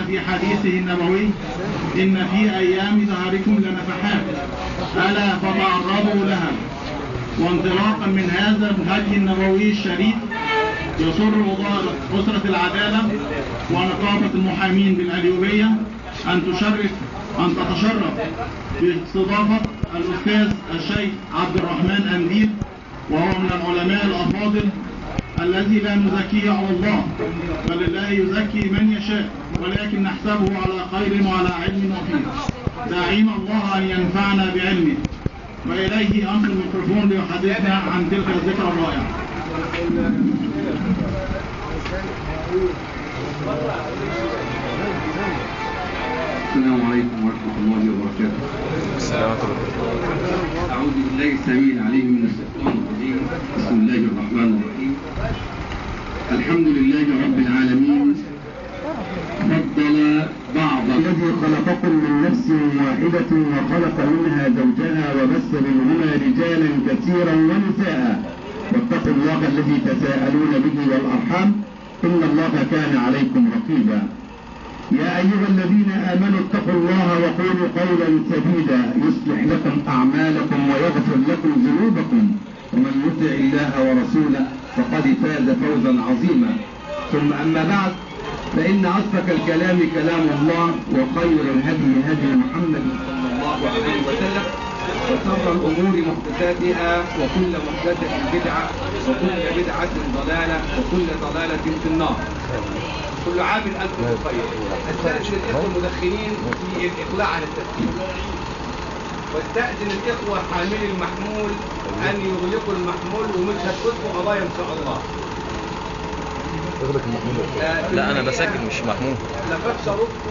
في حديثه النبوي: إن في أيام دهركم لنفحات ألا فتعرضوا لها. وانطلاقا من هذا الهدي النبوي الشريف، يسر أسرة العدالة ونقابة المحامين بالأليوبية أن تتشرف باستضافة الأستاذ الشيخ عبد الرحمن أنديل، وهو من العلماء الأفاضل الذي لا نزكيه على الله، بل الله يزكي من يشاء، ولكن نحسبه على خير وعلى علم وفيه، داعين الله أن ينفعنا بعلمه. وإليه أنقل الميكروفون ليحدثنا عن تلك الذكرى الرائعة. السلام عليكم ورحمة الله وبركاته. السلام عليكم. أعوذ بالله السميع العليم من الشيطان الرجيم. بسم الله الرحمن الرحيم. الحمد لله رب العالمين. فضل بعض الذي خلقكم من نفس واحدة وخلق منها زوجها وبث منهما رجالا كثيرا ونساء، واتقوا الله الذي تساءلون به والأرحام إن الله كان عليكم رقيبا. يا أيها الذين آمنوا اتقوا الله وقولوا قولا سديدا يصلح لكم أعمالكم ويغفر لكم ذنوبكم، ومن يطع الله ورسوله فقد فاز فوزا عظيما. ثم أما بعد، فإن أصدق الكلام كلام الله، وخير الهدي هدي محمد صلى الله عليه وسلم، وشر الأمور محدثاتها، وكل محدثة بدعة، وكل بدعة ضلالة، وكل ضلالة في النار. كل عام أنتم بخير. أستأذن الإخوة المدخنين في الإقلاع عن التدخين، واستأذن الإخوة حاملي المحمول أن يغلقوا المحمول، ومش هتكتبوا قضايا إن شاء الله. اغلق المحمول. لا أنا بسجل مش محمول. لقد شرفت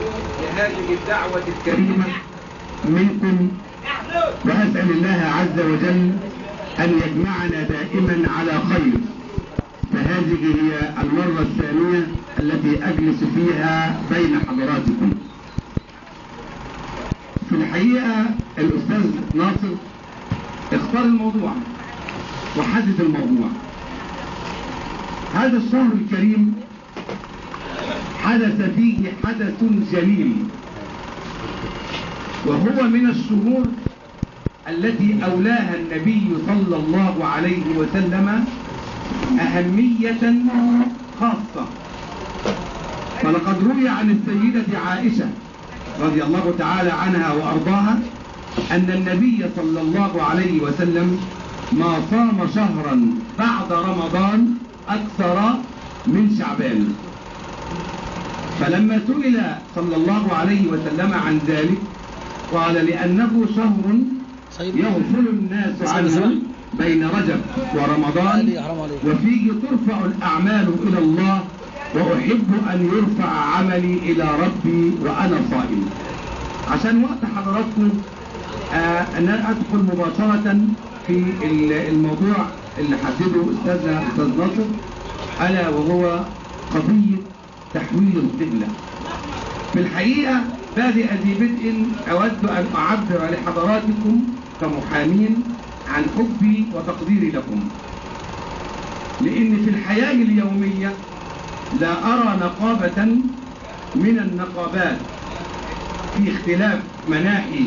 لهذه الدعوة الكريمة منكم، وأسأل الله عز وجل أن يجمعنا دائما على خير. فهذه هي المرة الثانية التي أجلس فيها بين حضراتكم. في الحقيقة الأستاذ ناصر اختار الموضوع وحدد الموضوع. هذا الشهر الكريم حدث فيه حدث جليل، وهو من الشهور التي أولاها النبي صلى الله عليه وسلم أهمية خاصة. فلقد روي عن السيدة عائشة رضي الله تعالى عنها وأرضاها أن النبي صلى الله عليه وسلم ما صام شهرا بعد رمضان أكثر من شعبان. فلما سئل صلى الله عليه وسلم عن ذلك قال: لأنه شهر يغفل الناس عنه بين رجب ورمضان، وفيه ترفع الأعمال إلى الله، وأحب أن يرفع عملي إلى ربي وأنا صائم. عشان وقت حضراتكم أنا أدخل مباشرة في الموضوع اللي حدده أستاذ ناصر، ألا وهو قضية تحويل القبلة. في الحقيقة بادئ ذي بدء أود أن أعبر لحضراتكم كمحامين عن حبي وتقديري لكم، لأن في الحياة اليومية لا أرى نقابة من النقابات في اختلاف مناحي.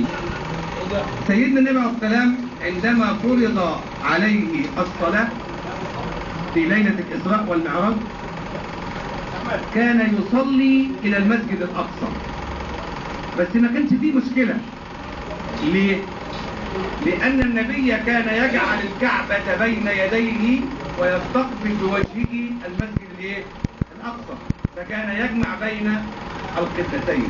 سيدنا النبي عليه السلام عندما فرض عليه الصلاة في ليلة الإسراء والمعراج كان يصلي إلى المسجد الأقصى، بس ما كانش فيه مشكلة. ليه؟ لأن النبي كان يجعل الكعبة بين يديه ويستقبل بوجهه المسجد الأقصى، فكان يجمع بين القبلتين.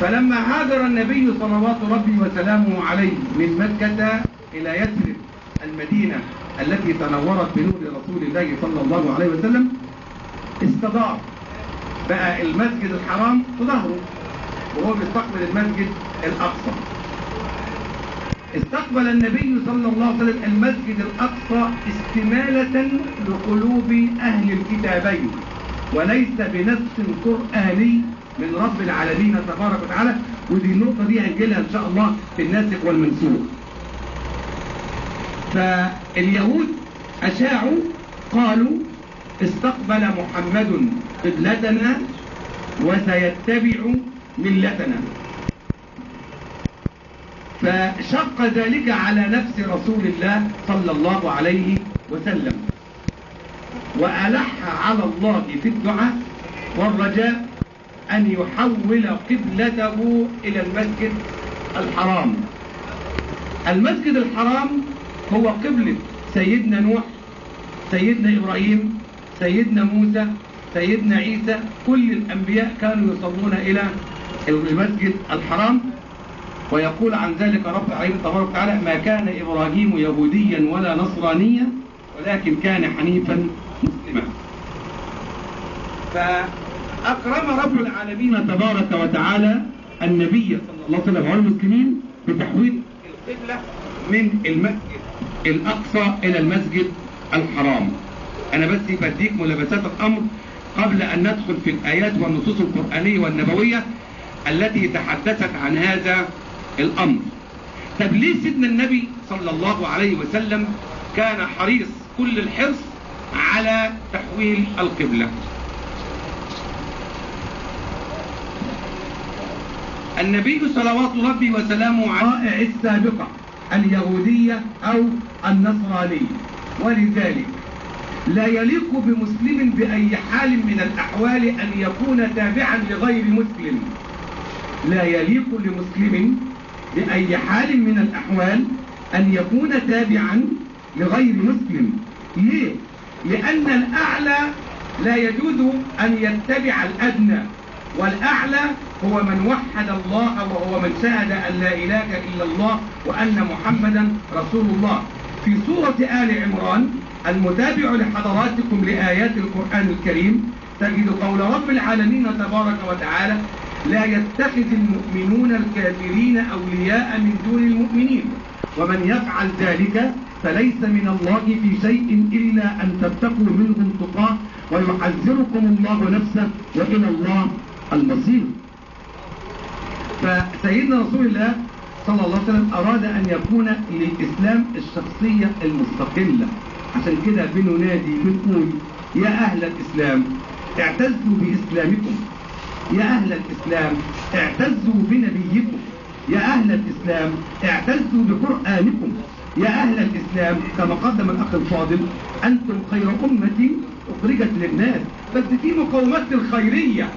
فلما هاجر النبي صلوات ربي وسلامه عليه من مكة إلى يثرب المدينة التي تنورت بنور رسول الله صلى الله عليه وسلم، استضاف بقى المسجد الحرام في ظهره وهو بيستقبل المسجد الأقصى. استقبل النبي صلى الله عليه وسلم المسجد الأقصى استمالة لقلوب أهل الكتابين، وليس بنص قرآني من رب العالمين تبارك وتعالى. ودي النقطة دي هنجيلها إن شاء الله في الناسخ والمنسوخ. فاليهود أشاعوا قالوا: استقبل محمد قبلتنا وسيتبع ملتنا. فشق ذلك على نفس رسول الله صلى الله عليه وسلم، وألح على الله في الدعاء والرجاء أن يحول قبلته إلى المسجد الحرام. المسجد الحرام هو قبلة سيدنا نوح، سيدنا إبراهيم، سيدنا موسى، سيدنا عيسى. كل الأنبياء كانوا يصلون إلى المسجد الحرام. ويقول عن ذلك رب العالمين تبارك وتعالى: ما كان إبراهيم يهوديا ولا نصرانيا ولكن كان حنيفا مسلما. فأكرم رب العالمين تبارك وتعالى النبي صلى الله عليه وسلم والمسلمين بتحويل القبلة من المسجد الأقصى إلى المسجد الحرام. أنا بس بديك ملابسات الأمر قبل أن ندخل في الآيات والنصوص القرآنية والنبوية التي تحدثت عن هذا الأمر. طب ليه سيدنا النبي صلى الله عليه وسلم كان حريص كل الحرص على تحويل القبلة؟ النبي صلوات ربي وسلامه على السابقة اليهودية أو النصرانية، ولذلك لا يليق بمسلم بأي حال من الأحوال أن يكون تابعا لغير مسلم. لا يليق لمسلم بأي حال من الأحوال أن يكون تابعا لغير مسلم. ليه؟ لأن الأعلى لا يجوز أن يتبع الأدنى، والأعلى هو من وحد الله وهو من شهد أن لا إله إلا الله وأن محمدا رسول الله. في سورة آل عمران المتابع لحضراتكم لآيات القرآن الكريم تجد قول رب العالمين تبارك وتعالى: لا يتخذ المؤمنون الكافرين أولياء من دون المؤمنين ومن يفعل ذلك فليس من الله في شيء إلا أن تتقوا منهم تقاه ويحذركم الله نفسه وإلى الله المصير. فسيدنا رسول الله صلى الله عليه وسلم أراد أن يكون للإسلام الشخصية المستقلة. عشان كده بننادي بنقول: يا أهل الإسلام اعتزوا بإسلامكم، يا أهل الإسلام اعتزوا بنبيكم، يا أهل الإسلام اعتزوا بقرآنكم، يا أهل الإسلام كما قدم الأخ الفاضل: أنتم خير أمة أخرجت للناس. بس في مقومات الخيرية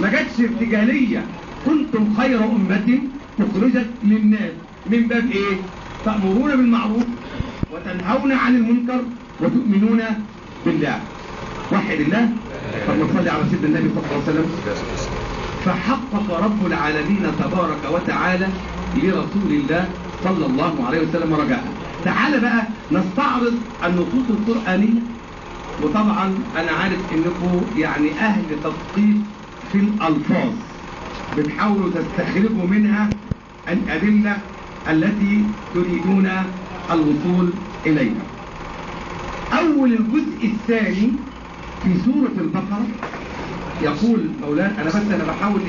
ما جاتش ارتجالية. كنتم خير أمة أخرجت للناس من باب إيه؟ تأمرون بالمعروف وتنهون عن المنكر وتؤمنون بالله. وحد الله. فنصلي على سيدنا النبي صلى الله عليه وسلم. فحقق رب العالمين تبارك وتعالى لرسول الله صلى الله عليه وسلم رجاءه. تعال بقى نستعرض النصوص القرآنية. وطبعا أنا عارف إنكم يعني أهل تدقيق في الألفاظ، بتحاولوا تستخرجوا منها الأدلة التي تريدون الوصول إليها. أول الجزء الثاني في سورة البقرة يقول مولانا، أنا بحاول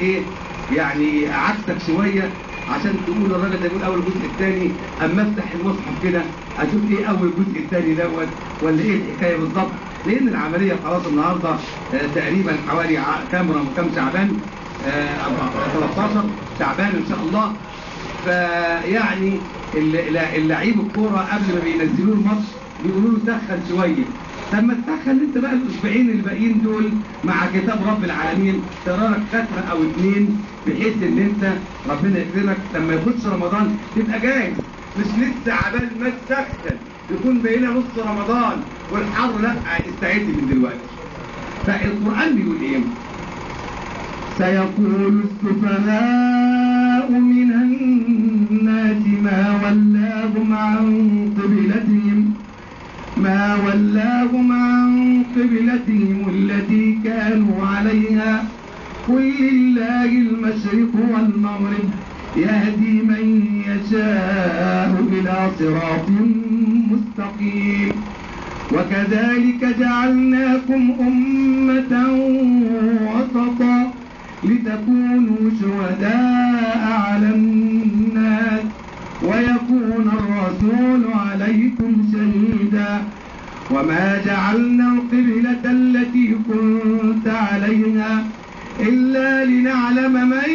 يعني أعكسك شوية عشان تقول الراجل ده يقول أول الجزء الثاني، أما أفتح المصحف كده أشوف أول الجزء الثاني دوت ولا الحكاية بالظبط، لأن العملية خلاص النهاردة تقريبا حوالي كام شعبان، 13 شعبان إن شاء الله. فيعني اللعيب الكورة قبل ما بينزلوه الماتش بيقولوا له سخن شوية. طب ما تسخن انت بقى الاسبوعين الباقيين دول مع كتاب رب العالمين، تقرا لك ختمه او اتنين بحيث ان انت ربنا يكرمك لما يخش رمضان تبقى جاهز، مش لسه عبال ما تسخن يكون بينا نص رمضان والحر. لا، استعد من دلوقتي. فالقرآن بيقول ايه؟ سيقول السفهاء من الناس ما ولاهم عن قبلتهم التي كانوا عليها قل لله المشرق والمغرب يهدي من يشاء إلى صراط مستقيم. وكذلك جعلناكم أمة وسطا لتكونوا شهداء على الناس ويكون الرسول عليكم شهيدا. وما جعلنا القبلة التي كنت عليها إلا إلا لنعلم من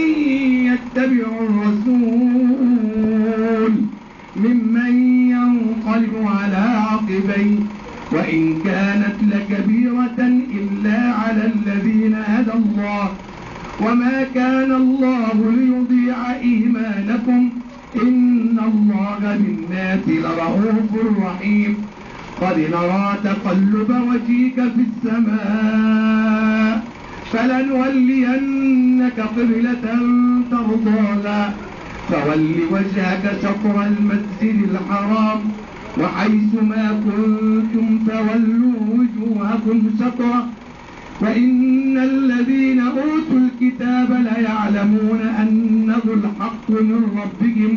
يتبع الرسول ممن ينقلب على عقبيه وإن كانت لكبيرة إلا على الذين هدى الله وما كان الله ليضيع إيمانكم إن الله بالناس لرؤوف رحيم قد نرى تقلب وجهك في السماء فلنولينك قبلة ترضاها فول وجهك شطر المسجد الحرام وحيث ما كنتم فولوا وجوهكم شطره وإن الذين أوتوا الكتاب ليعلمون أنه الحق من ربهم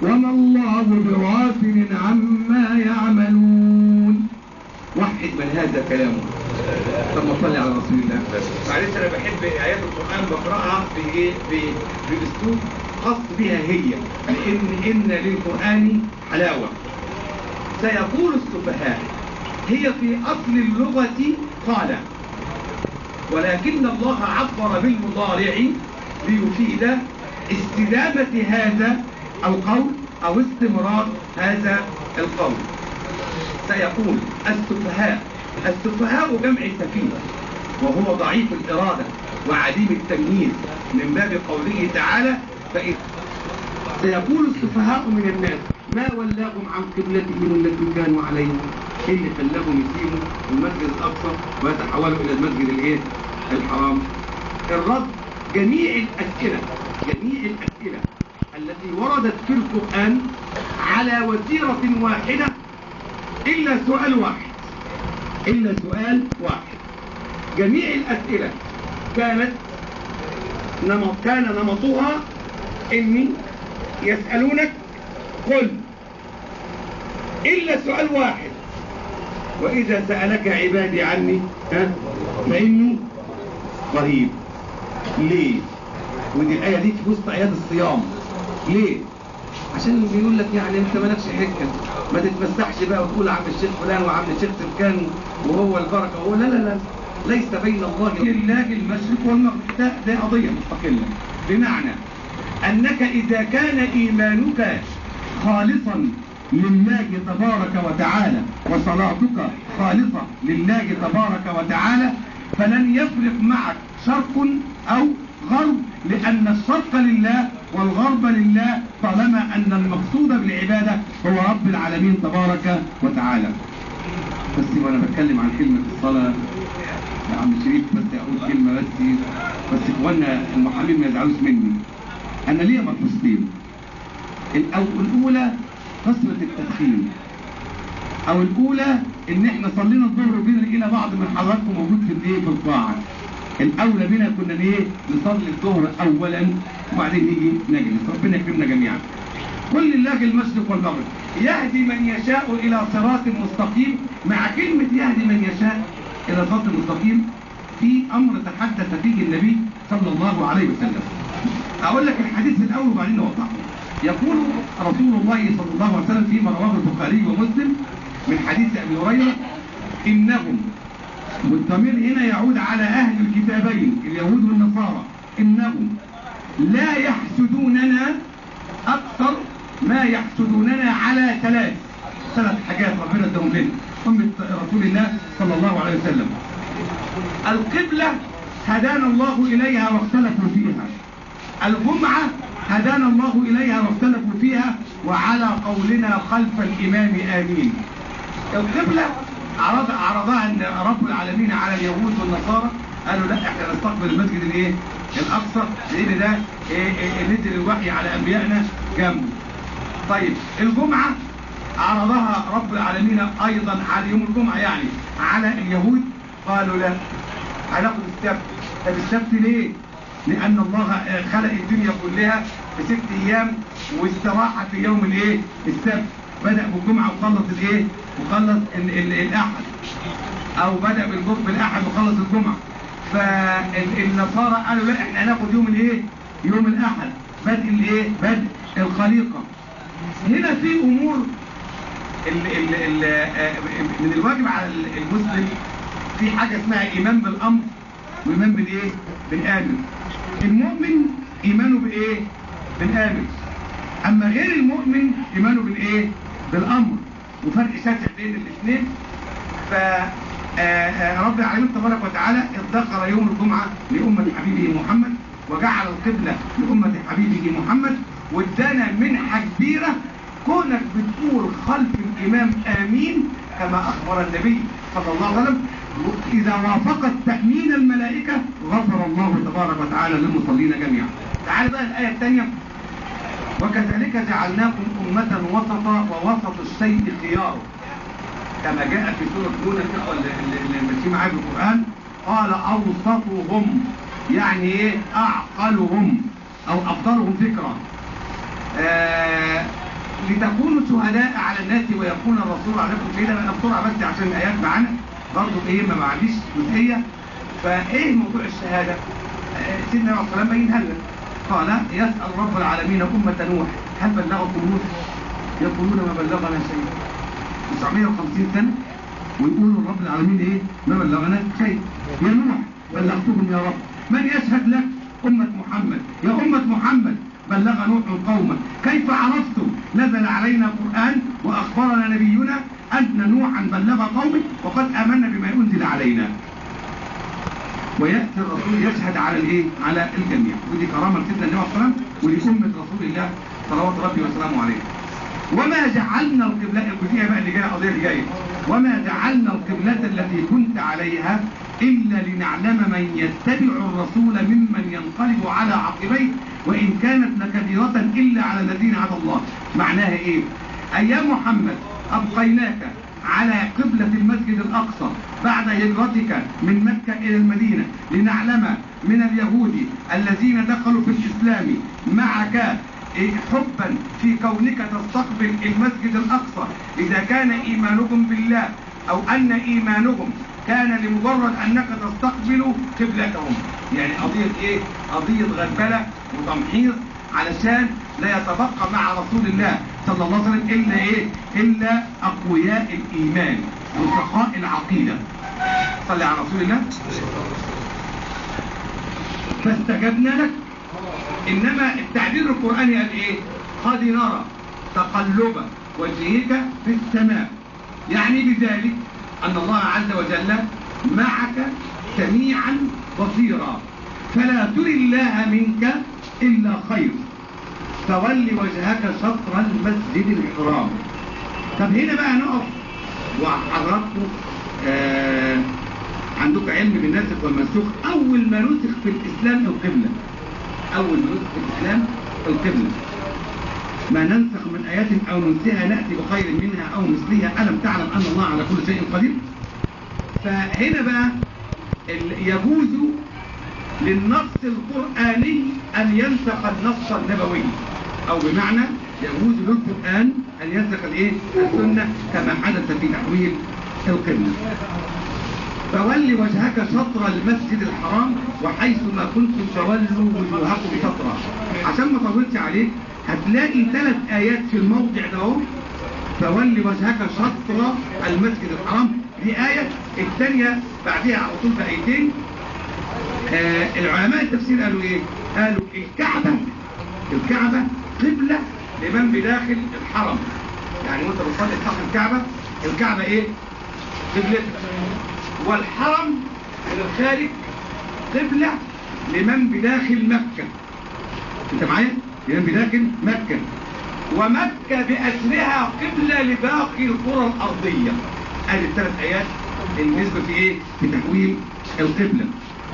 وما الله بغافل عما يعملون. وحد من هذا كلامه. ثم صلي على رسول الله. معلش أنا بحب آيات القرآن بقرأها بأسلوب خاص بها هي، لأن للقرآن حلاوة. سيقول السفهاء هي في أصل اللغة قال، ولكن الله عبر بالمضارع ليفيد استدامة هذا القول أو استمرار هذا القول. سيقول السفهاء جمع سفيه وهو ضعيف الإرادة وعديم التمييز من باب قوله تعالى سيقول السفهاء من الناس ما ولاهم عن قبلتهم التي كانوا عليها إيه اللي خلاهم يسيبوا المسجد الأقصى ويتحولوا إلى المسجد الحرام. الرد جميع الأسئلة التي وردت في القرآن على وتيرة واحدة إلا سؤال واحد. جميع الأسئلة كان نمطها إني يسألونك قل إلا سؤال واحد وإذا سألك عبادي عني فإني قريب. ليه؟ ودي الآية دي في وسط آيات الصيام. ليه؟ عشان اللي بيقول لك يعني انت مالكش حكة ما تتمسحش بقى وتقول عم الشيخ فلان وعم الشيخ كان وهو البركة وهو لا ليس بين الله لله المشرق والمغرب. ده قضية مستقلة، بمعنى أنك إذا كان إيمانك خالصا لله تبارك وتعالى وصلاتك خالصة لله تبارك وتعالى فلن يفرق معك شرق أو غرب، لأن الشرق لله والغرب لله طالما أن المقصود بالعبادة هو رب العالمين تبارك وتعالى. بس وأنا بتكلم عن كلمة الصلاة يا عم شريف بس أقول كلمة بس إخواننا المحامين ما يزعلوش مني. أنا ليا مقصودين. الأولى قسمة التدخين، أو الأولى إن إحنا صلينا الظهر بينا لقينا بعض من حضراتكم موجود في القاعة. الأولى بنا كنا نصلي الظهر أولا وبعدين نيجي نجلس. ربنا يكرمنا جميعا. كل الله المشرق والمغرب يهدي من يشاء إلى صراط مستقيم. مع كلمة يهدي من يشاء إلى صراط مستقيم في أمر تحدث فيه النبي صلى الله عليه وسلم. أقول لك الحديث الأول وبعدين نوضحه. يقول رسول الله صلى الله عليه وسلم فيما رواه البخاري ومسلم من حديث أبي هريرة إنهم، والضمير هنا يعود على أهل الكتابين اليهود والنصارى، إنهم لا يحسدوننا أكثر ما يحسدوننا على ثلاث حاجات ربنا اداهم لنا أمة رسول الله صلى الله عليه وسلم. القبلة هدانا الله إليها واختلفوا فيها. الجمعة هدانا الله إليها واختلفوا فيها وعلى قولنا خلف الإمام آمين. القبلة عرضها أن رب العالمين على اليهود والنصارى، قالوا لا احنا نستقبل المسجد الأقصى لأن ده نزل الوحي على أنبيائنا جنبه. طيب الجمعة عرضها رب العالمين أيضا على يوم الجمعة يعني على اليهود، قالوا لا هناخد السبت. طب السبت ليه؟ لأن الله خلق الدنيا كلها في 6 أيام واستراحة في يوم السبت. بدأ بالجمعة وخلص وخلص الأحد، أو بدأ بالأحد وخلص الجمعة. فالنصارى قالوا لا احنا هناخد يوم الأحد بدء بدء الخليقة. هنا في أمور من الواجب على المسلم. في حاجة اسمها إيمان بالأمر وإيمان بالآمر. المؤمن ايمانه بايه؟ بالامر. اما غير المؤمن ايمانه بالايه؟ بالامر. وفرق شاسع بين الاثنين. فرب العالمين تبارك وتعالى ادخر يوم الجمعه لامه حبيبه محمد، وجعل القبله لامه حبيبه محمد، وادانا منحه كبيره كونك بتقول خلف الامام امين كما اخبر النبي صلى الله عليه وسلم، اذا وافقت تامين الملائكه غفر الله تبارك وتعالى للمصلين جميعا. تعال بقى الايه الثانيه: وكذلك جعلناكم امه وسطا ووسط الشيء خياره، كما جاء في سوره يونس. الاخوه اللي ماشيين معايا بالقران قال اوسطهم، يعني ايه؟ اعقلهم او افضلهم فكرا. لتكونوا شهداء على الناس ويكون الرسول عليكم شهيدا. انا بسرعه بس عشان الايات معانا برضه ايه ما معليش جزئيه. فايه موضوع الشهاده؟ سيدنا عليه الصلاه والسلام بينها لنا. قال: يسال رب العالمين امه نوح هل بلغكم نوح؟ يقولون ما بلغنا شيء. 950 سنه ويقولوا رب العالمين ايه؟ ما بلغنا شيء. يا نوح بلغتكم يا رب. من يشهد لك؟ امه محمد. يا امه محمد بلغ نوح قومه. كيف عرفتم؟ نزل علينا قرآن وأخبرنا نبينا أن نوحا بلغ قومه وقد آمنا بما أنزل علينا. ويأتي الرسول يشهد على الايه؟ على الجميع. ودي كرامة سيدنا النبي صلى الله عليه وسلم ولأمة رسول الله صلوات ربي وسلامه عليه. وما جعلنا القبلة، الجزئية بقى اللي جاية، القضية اللي جاية: وما جعلنا القبلة التي كنت عليها إلا لنعلم من يتبع الرسول ممن ينقلب على عقبيه وإن كانت لكبيرة إلا على الذين هدى الله. معناها إيه؟ أيام محمد أبقيناك على قبلة المسجد الأقصى بعد هجرتك من مكة إلى المدينة لنعلم من اليهود الذين دخلوا في الإسلام معك حبا في كونك تستقبل المسجد الأقصى إذا كان إيمانكم بالله، أو أن إيمانهم كان لمجرد أنك تستقبل قبلتهم. يعني قضية إيه؟ قضية غربلة وتمحيص علشان لا يتبقى مع رسول الله صلى الله عليه وسلم إلا إيه؟ إلا أقوياء الإيمان وصحاء العقيدة. صلي على رسول الله. فاستجبنا لك. إنما التعبير القرآني قال إيه؟ قد نرى تقلب وجهك في السماء، يعني بذلك أن الله عز وجل معك سميعا بصيرا، فلا تري الله منك إلا خير، فول وجهك شطر المسجد الحرام. طب هنا بقى نقف وحضراتكم عندكم علم بالناسخ والمنسوخ. أول ما نسخ في الإسلام القبلة، أول ما نسخ في الإسلام القبلة. ما ننسخ من آيات أو ننسها نأتي بخير منها أو مثلها ألم تعلم أن الله على كل شيء قدير. فهنا بقى يجوز للنص القرآني أن ينسخ النص النبوي، أو بمعنى يجوز للقرآن أن ينسخ الإيه؟ السنة كما حدث في تحويل القبلة. فول وجهك شطر المسجد الحرام وحيث ما كنتم فولوا وجوهكم شطرا. عشان ما طولتش عليك هتلاقي 3 آيات في الموضع ده اهو. فول وجهك شطر المسجد الحرام دي آية، الثانية بعدها على طول بآيتين. العلماء التفسير قالوا ايه؟ قالوا الكعبة قبلة لمن بداخل الحرم. يعني وانت بتصلي تحت الكعبة ايه؟ قبلتك. والحرم من الخارج قبلة لمن بداخل مكة. انت معايا؟ لمن بداخل مكة. ومكة بأسرها قبلة لباقي القرى الأرضية. هذه ال3 آيات بالنسبة في ايه؟ في تحويل القبلة.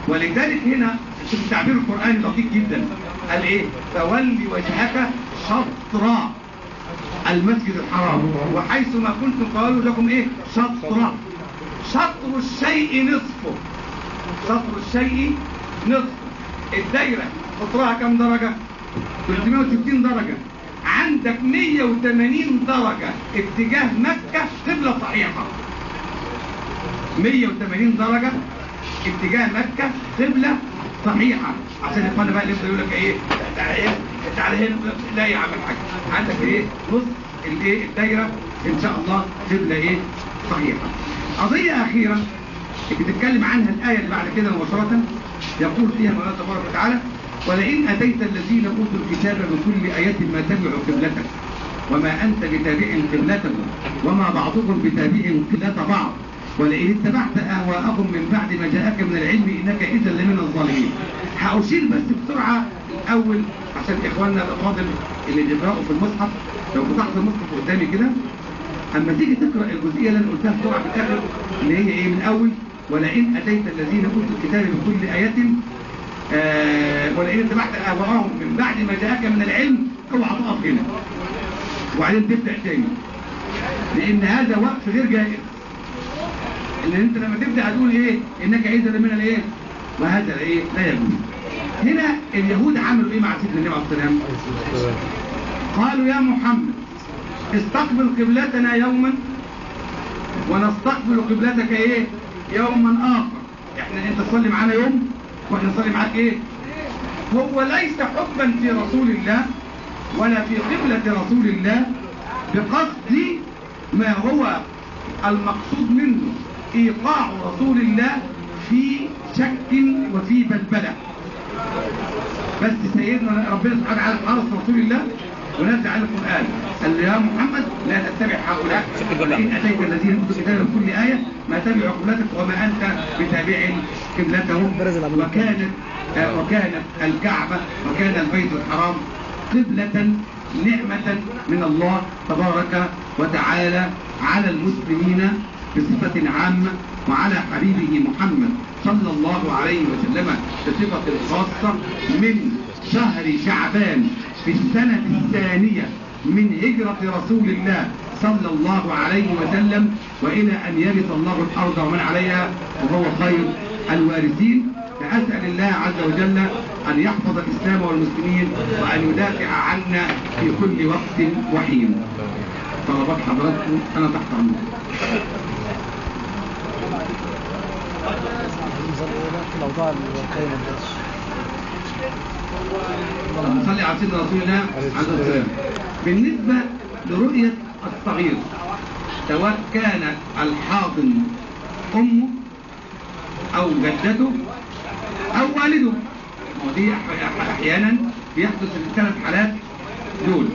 ولذلك هنا التعبير القرآني دقيق جدا. قال ايه؟ فول وجهك شطر المسجد الحرام وحيث ما كنتم فولوا لكم ايه؟ شطر. شطر الشيء نصفه. شطر الشيء نصفه. الدايرة قطرها كم درجة؟ 360 درجة. عندك 180 درجة اتجاه مكة قبلة صحيحة. 180 درجة اتجاه مكة قبلة صحيحة. عشان يقولنا بقى اللي يقول لك ايه؟ تعالى هنا. لا يا عم الحاج، عندك ايه؟ نص الايه؟ الدايرة ان شاء الله قبلة ايه؟ صحيحة. قضية أخيرة بتتكلم عنها الآية اللي بعد كده مباشرة. يقول فيها مولانا تبارك وتعالى: ولئن أتيت الذين أوتوا الكتاب بكل آية ما تبعوا قبلتك وما أنت بتابع قبلتهم وما بعضهم بتابع قبلة بعض ولئن اتبعت أهواءهم من بعد ما جاءك من العلم إنك إذا لمن الظالمين. هأشير بس بسرعة الأول عشان إخواننا الأفاضل اللي بيقرأوا في المصحف، لو فتحت المصحف قدامي كده أما تيجي تقرأ الجزئية اللي أنا قلتها بسرعة في الآخر اللي هي إيه من أول ولئن أتيت الذين أوتوا الكتاب بكل آية ولئن اتبعت أهواءهم من بعد ما جاءك من العلم اوعى تقف هنا وبعدين تبدأ تاني، لأن هذا وقف غير جائز. اللي انت لما تبدأ تقول ايه انك عايز من الايه وهذا ايه لا يجوز. هنا اليهود عملوا ايه مع سيدنا النبي عليه الصلاه والسلام؟ قالوا يا محمد استقبل قبلتنا يوما ونستقبل قبلتك ايه يوما اخر. احنا انت تصلي معانا يوم واحنا نصلي معاك ايه. هو ليس حبا في رسول الله ولا في قبلة رسول الله بقصد ما هو المقصود منه ايقاع رسول الله في شك وفي بلبلة. بس سيدنا ربنا سبحانه وتعالى حرص رسول الله ونزل على القرآن قال يا محمد لا تتبع هؤلاء إن أتيت الذين أوتوا الكتاب من كل آية ما تبعوا قبلتك وما أنت بتابع قبلتهم. وكانت الكعبة وكان البيت الحرام قبلة نعمة من الله تبارك وتعالى على المسلمين بصفة عامة وعلى حبيبه محمد صلى الله عليه وسلم بصفة خاصة من شهر شعبان في السنة الثانية من هجرة رسول الله صلى الله عليه وسلم وإلى أن يرث الله الأرض ومن عليها وهو خير الوارثين. فأسأل الله عز وجل أن يحفظ الإسلام والمسلمين وأن يدافع عنا في كل وقت وحين. طلبات حضراتكم أنا تحت أمركم. نصلي على سيدنا رسول الله عليه السلام. بالنسبة لرؤية الصغير سواء كان الحاضن أمه أو جدته أو والده، ودي أحيانا بيحدث في الثلاث حالات دول.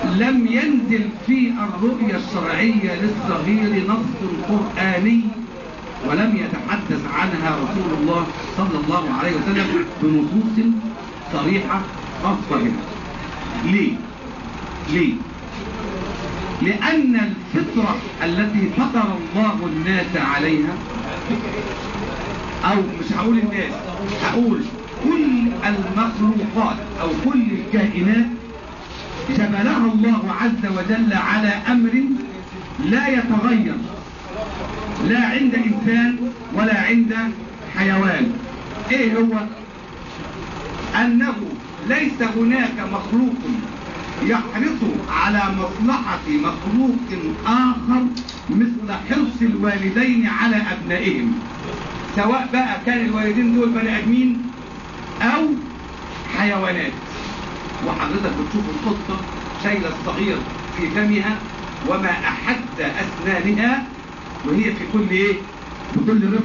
لم ينزل في الرؤية الشرعية للصغير نص قرآني ولم يتحدث عنها رسول الله صلى الله عليه وسلم بنصوص صريحة خاصة هنا. ليه؟ لأن الفطرة التي فطر الله الناس عليها، أو مش هقول الناس، هقول كل المخلوقات أو كل الكائنات جبلها الله عز وجل على أمر لا يتغير لا عند إنسان ولا عند حيوان. إيه هو؟ أنه ليس هناك مخلوق يحرص على مصلحة مخلوق آخر مثل حرص الوالدين على أبنائهم، سواء بقى كان الوالدين دول بني آدمين أو حيوانات. وحضرتك بتشوف القطة شايلة الصغير في فمها وما أحد أسنانها وهي في كل إيه؟ بكل رفق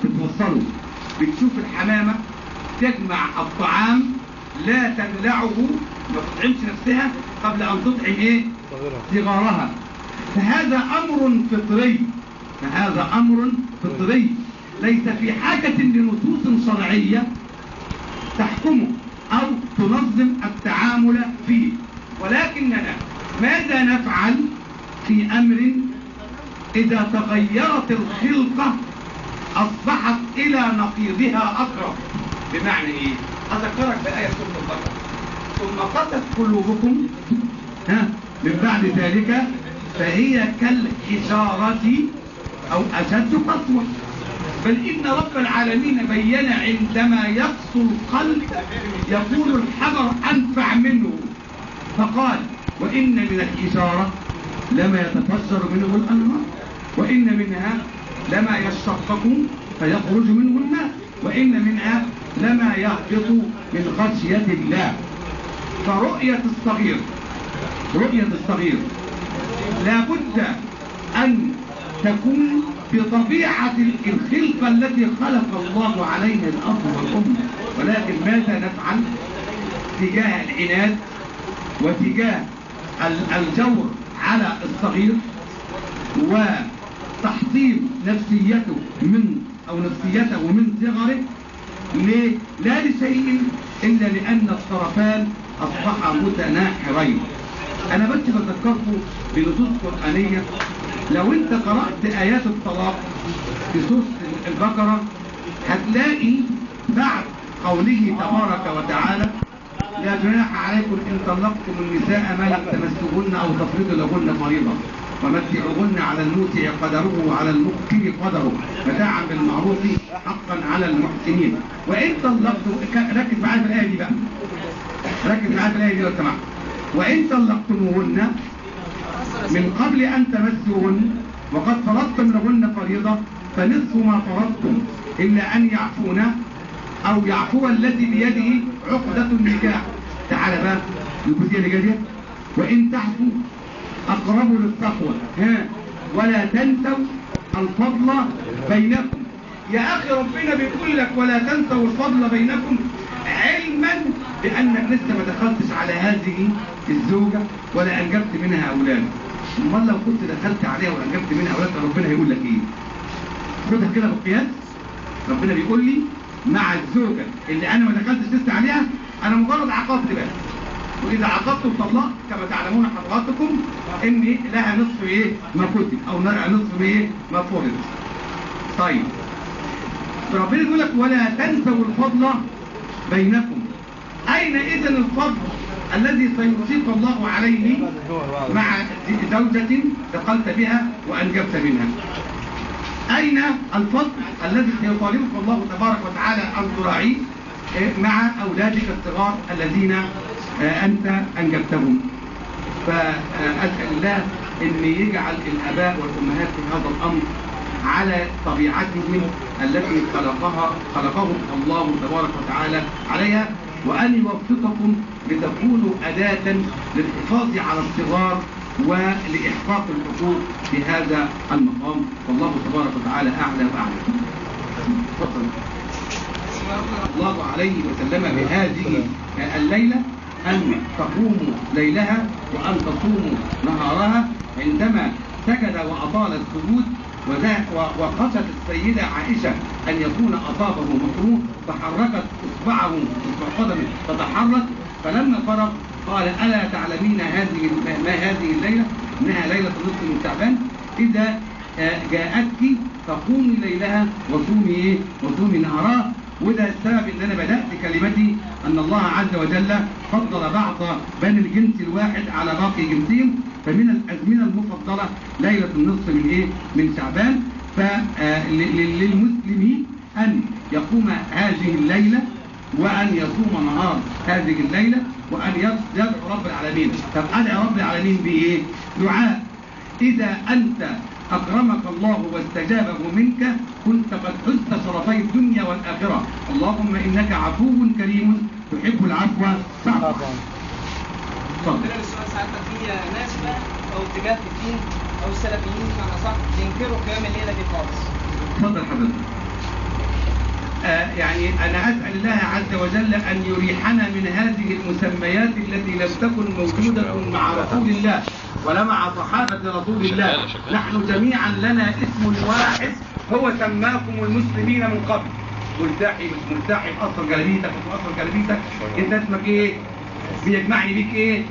بتوصله. بتشوف الحمامة تجمع الطعام لا تبلعه، ما تطعمش نفسها قبل أن تطعم إيه؟ صغارها. فهذا أمر فطري ليس في حاجة لنصوص شرعية تحكمه أو تنظم التعامل فيه. ولكننا ماذا نفعل في أمر إذا تغيرت الخلقة أصبحت إلى نقيضها أقرب؟ بمعنى إيه؟ أذكرك بآية سورة البقرة ثم قست قلوبكم من بعد ذلك فهي كالحجارة أو أشد قسوة. بل إن رب العالمين بين عندما يقسو القلب يقول الحجر أنفع منه، فقال وإن من الحجارة لما يتفجر منه الأنهار وإن منها لما يشقق فيخرج منه الماء وإن منها لما يهبط من خشية الله. فرؤية الصغير لا بد أن تكون بطبيعة الخلقة التي خلق الله عليها الأب والأم ولكن ماذا نفعل تجاه العناد وتجاه الجور على الصغير وتحطيم نفسيته من صغره؟ ليه؟ لا لشيء إلا لأن الطرفان أصبحا متناحرين. أنا بس بذكركم بنصوص قرآنية. لو أنت قرأت آيات الطلاق في سورة البقرة هتلاقي بعد قوله تبارك وتعالى لا جناح عليكم إن طلقتم النساء ما لم تمسوهن أو تفرضوا لهن فريضة ومتعوهن على الموسع قدره وعلى المقتر قدره متاعا بالمعروف حقا على المحسنين. وإن طلقتم، ركز معايا في الآية دي بقى، ركز معايا في الآية دي لو سمحت. وإن طلقتموهن من قبل أن تمسوهن وقد فرضتم لهن فريضة فنصف ما فرضتم إلا أن يعفون أو يعفو الذي بيده عقدة النكاح. تعال بقى الجزئية اللي جايه. وإن تعفوا أقرب للتقوى ولا تنسوا الفضل بينكم. يا أخي ربنا بيقول لك ولا تنسوا الفضل بينكم علما بأنك لسه ما دخلتش على هذه الزوجة ولا أنجبت منها أولاد. امال لو كنت دخلت عليها وأنجبت منها أولاد ربنا هيقول لك إيه؟ خدها كده بالقياس. ربنا بيقول لي مع الزوجة اللي أنا ما دخلتش لسه عليها أنا مجرد عقدت بقى، وإذا عقدت وطلقت كما تعلمون حضراتكم إن لها نصف إيه ما كتب أو نصف إيه ما فرض. طيب ربنا يقول لك ولا تنسوا الفضل بينكم. أين إذن الفضل الذي سيوصيك الله عليه مع زوجة دخلت بها وأنجبت منها؟ أين الفضل الذي سيطالبك الله تبارك وتعالى أن تراعيه مع أولادك الصغار الذين أنت أنجبتهم؟ فأسأل الله أن يجعل الآباء والأمهات في هذا الأمر على طبيعتهم التي خلقهم الله تبارك وتعالى عليها، وأن يوفقكم لتكونوا أداة للحفاظ على الصغار ولإحقاق الحقوق في هذا المقام. والله تبارك وتعالى أعلى وأعلم. تفضل. الله عليه وسلم بهذه الليلة أن تقوموا ليلها وأن تصوموا نهارها. عندما سجد وأطال السجود وخشت السيدة عائشة أن يكون أصابه مكروه فحركت إصبع قدمه فتحرك، فلما فرغ قال ألا تعلمين ما هذه الليلة؟ إنها ليلة النصف من شعبان. إذا جاءتك فقومي ليلها وصومي نهارها. وده السبب ان انا بدأت كلمتي ان الله عز وجل فضل بعض بني الجنس الواحد على باقي جنسهم، فمن الازمنة المفضلة ليلة النصف من شعبان. فللمسلم ان يقوم هذه الليلة وان يصوم نهار هذه الليلة وان يدعو رب العالمين. طب ادعو رب العالمين بايه؟ دعاء اذا انت أكرمك الله واستجابه منك كنت قد حزت شرفي الدنيا والآخرة. اللهم إنك عفو كريم تحب العفو فاعف. ربنا بالسؤال ساعتها في ناس بقى أو اتجاه في الدين أو السلفيين بمعنى صح ينكروا قيام الليلة دي خالص. اتفضل حضرتك. يعني أنا أسأل الله عز وجل أن يريحنا من هذه المسميات التي لم تكن موجودة مع رسول الله ولا مع صحابة رسول الله. نحن جميعا لنا اسم واحد هو سماكم المسلمين من قبل. ملتحي مش ملتحي، أصل جلبيتك مش أصل جلبيتك، أنت اسمك إيه؟ بيجمعني بيك إيه؟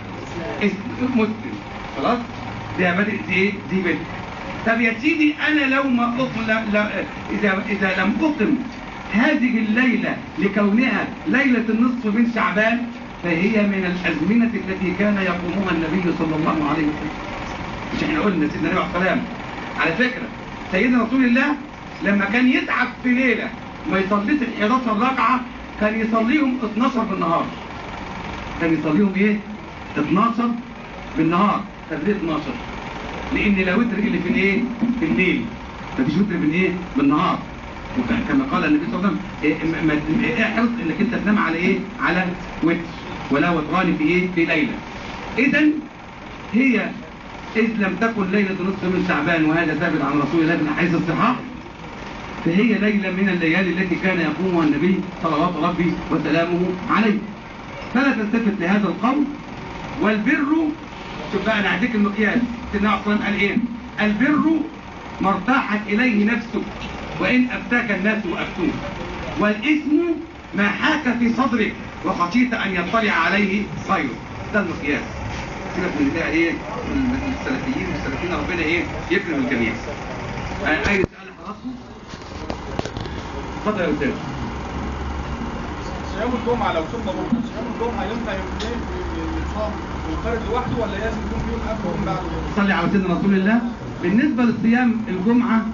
اسم مسلم. خلاص؟ دي بدأت إيه؟ دي بدأت. طب يا سيدي أنا لو ما إذا لم أقم هذه الليلة لكونها ليلة النصف من شعبان فهي من الأزمنة التي كان يقومها النبي صلى الله عليه وسلم. مش احنا قلنا سيدنا النبي عليه السلام على فكرة سيدنا رسول الله لما كان يتعب في ليلة ما يصليش 11 ركعة كان يصليهم 12 بالنهار. كان يصليهم ايه؟ 12 بالنهار. طب ليه 12؟ لأن لا وتر اللي في الايه؟ في الليل. مفيش وتر في الايه؟ بالنهار. كما قال النبي صلى الله عليه وسلم احرص انك انت تنام على ايه؟ على وتر ولا وتران في ايه؟ في ليلة. اذا هي إذ لم تكن ليلة نصف من شعبان وهذا ثابت عن رسول الله من حيث الصحاح فهي ليلة من الليالي التي كان يقومها النبي صلوات ربي وسلامه عليه. فلا تلتفت لهذا القول. والبر، شوف بقى انا هديك المقياس. سيدنا عثمان قال ايه؟ البر ما ارتاحت اليه نفسك وان افتاك الناس وافتوك، والاثم ما حاك في صدرك وخشيت ان يطلع عليه غيره. ده المقياس. سيبك من ده ايه؟ السلفيين ربنا ايه؟ يكرم الجميع. اي سؤال لحضراتكم؟ اتفضل يا استاذ. صيام الجمعة لو صمنا بكرة، صيام الجمعة ينفع يتصام منفرد لوحده ولا لازم يكون في يوم قبل ويوم بعده؟ صلي على سيدنا رسول الله. بالنسبة لصيام الجمعة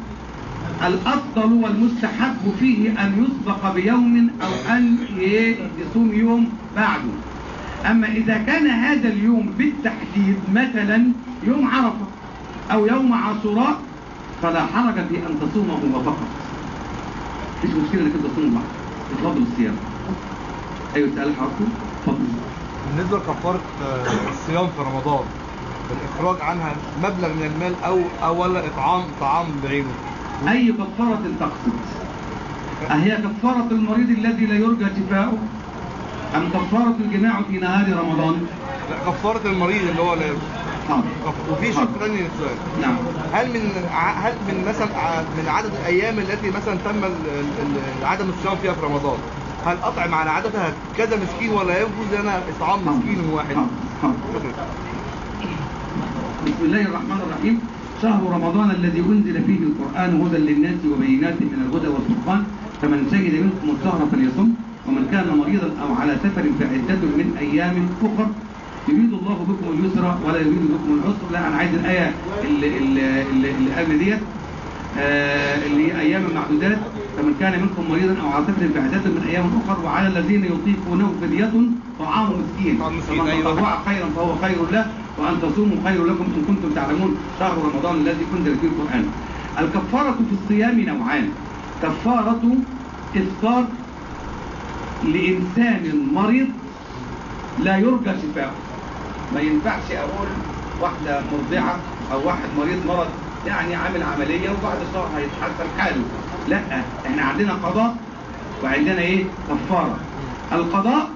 الأفضل والمستحب فيه أن يسبق بيوم أو أن يصوم يوم بعده. أما إذا كان هذا اليوم بالتحديد مثلا يوم عرفة أو يوم عاشوراء فلا حرج في أن تصومه فقط. مفيش مشكلة إنك أنت تصوم بعض. اتفضل الصيام. أيوة سؤال حضرتك؟ اتفضل. بالنسبة لكفارة الصيام في رمضان، الإخراج عنها مبلغ من المال أو ولا طعام بعينه؟ أي كفارة تقصد؟ أهي كفارة المريض الذي لا يرجى شفاؤه أم كفارة الجماع في نهار رمضان؟ لا، كفارة المريض اللي هو لا وفي شق ثاني للسؤال. نعم. هل من مثلا من عدد الأيام التي مثلا تم عدم الصيام فيها في رمضان، هل أطعم على عددها كذا مسكين ولا ينفذ أنا إطعام مسكين واحد؟ بسم الله الرحمن الرحيم. شهر رمضان الذي أنزل فيه القرآن هدى للناس وبينات من الهدى والفرقان، فمن شهد منكم الشهر فليصم، ومن كان مريضا أو على سفر فعدة من أيام أخر يريد الله بكم اليسر ولا يريد بكم العسر. لا، أنا عايز الآية اللي قبل ديت اللي هي أيام معدودات. فمن كان منكم مريضا أو على سفر فعدة من أيام أخر، وعلى الذين يطيقونه فدية طعام مسكين، فمن تطوع خيرا فهو خير له، وأن تصوموا خير لكم إن كنتم تعلمون. شهر رمضان الذي أنزل فيه القرآن. الكفارة في الصيام نوعان: كفارة إفطار لإنسان مريض لا يرجى شفاؤه. ما ينفعش أقول واحدة مرضعة أو واحد مريض مرض يعني عامل عملية وبعد شهر هيتحسن حاله. لا، احنا عندنا قضاء وعندنا ايه؟ كفارة. القضاء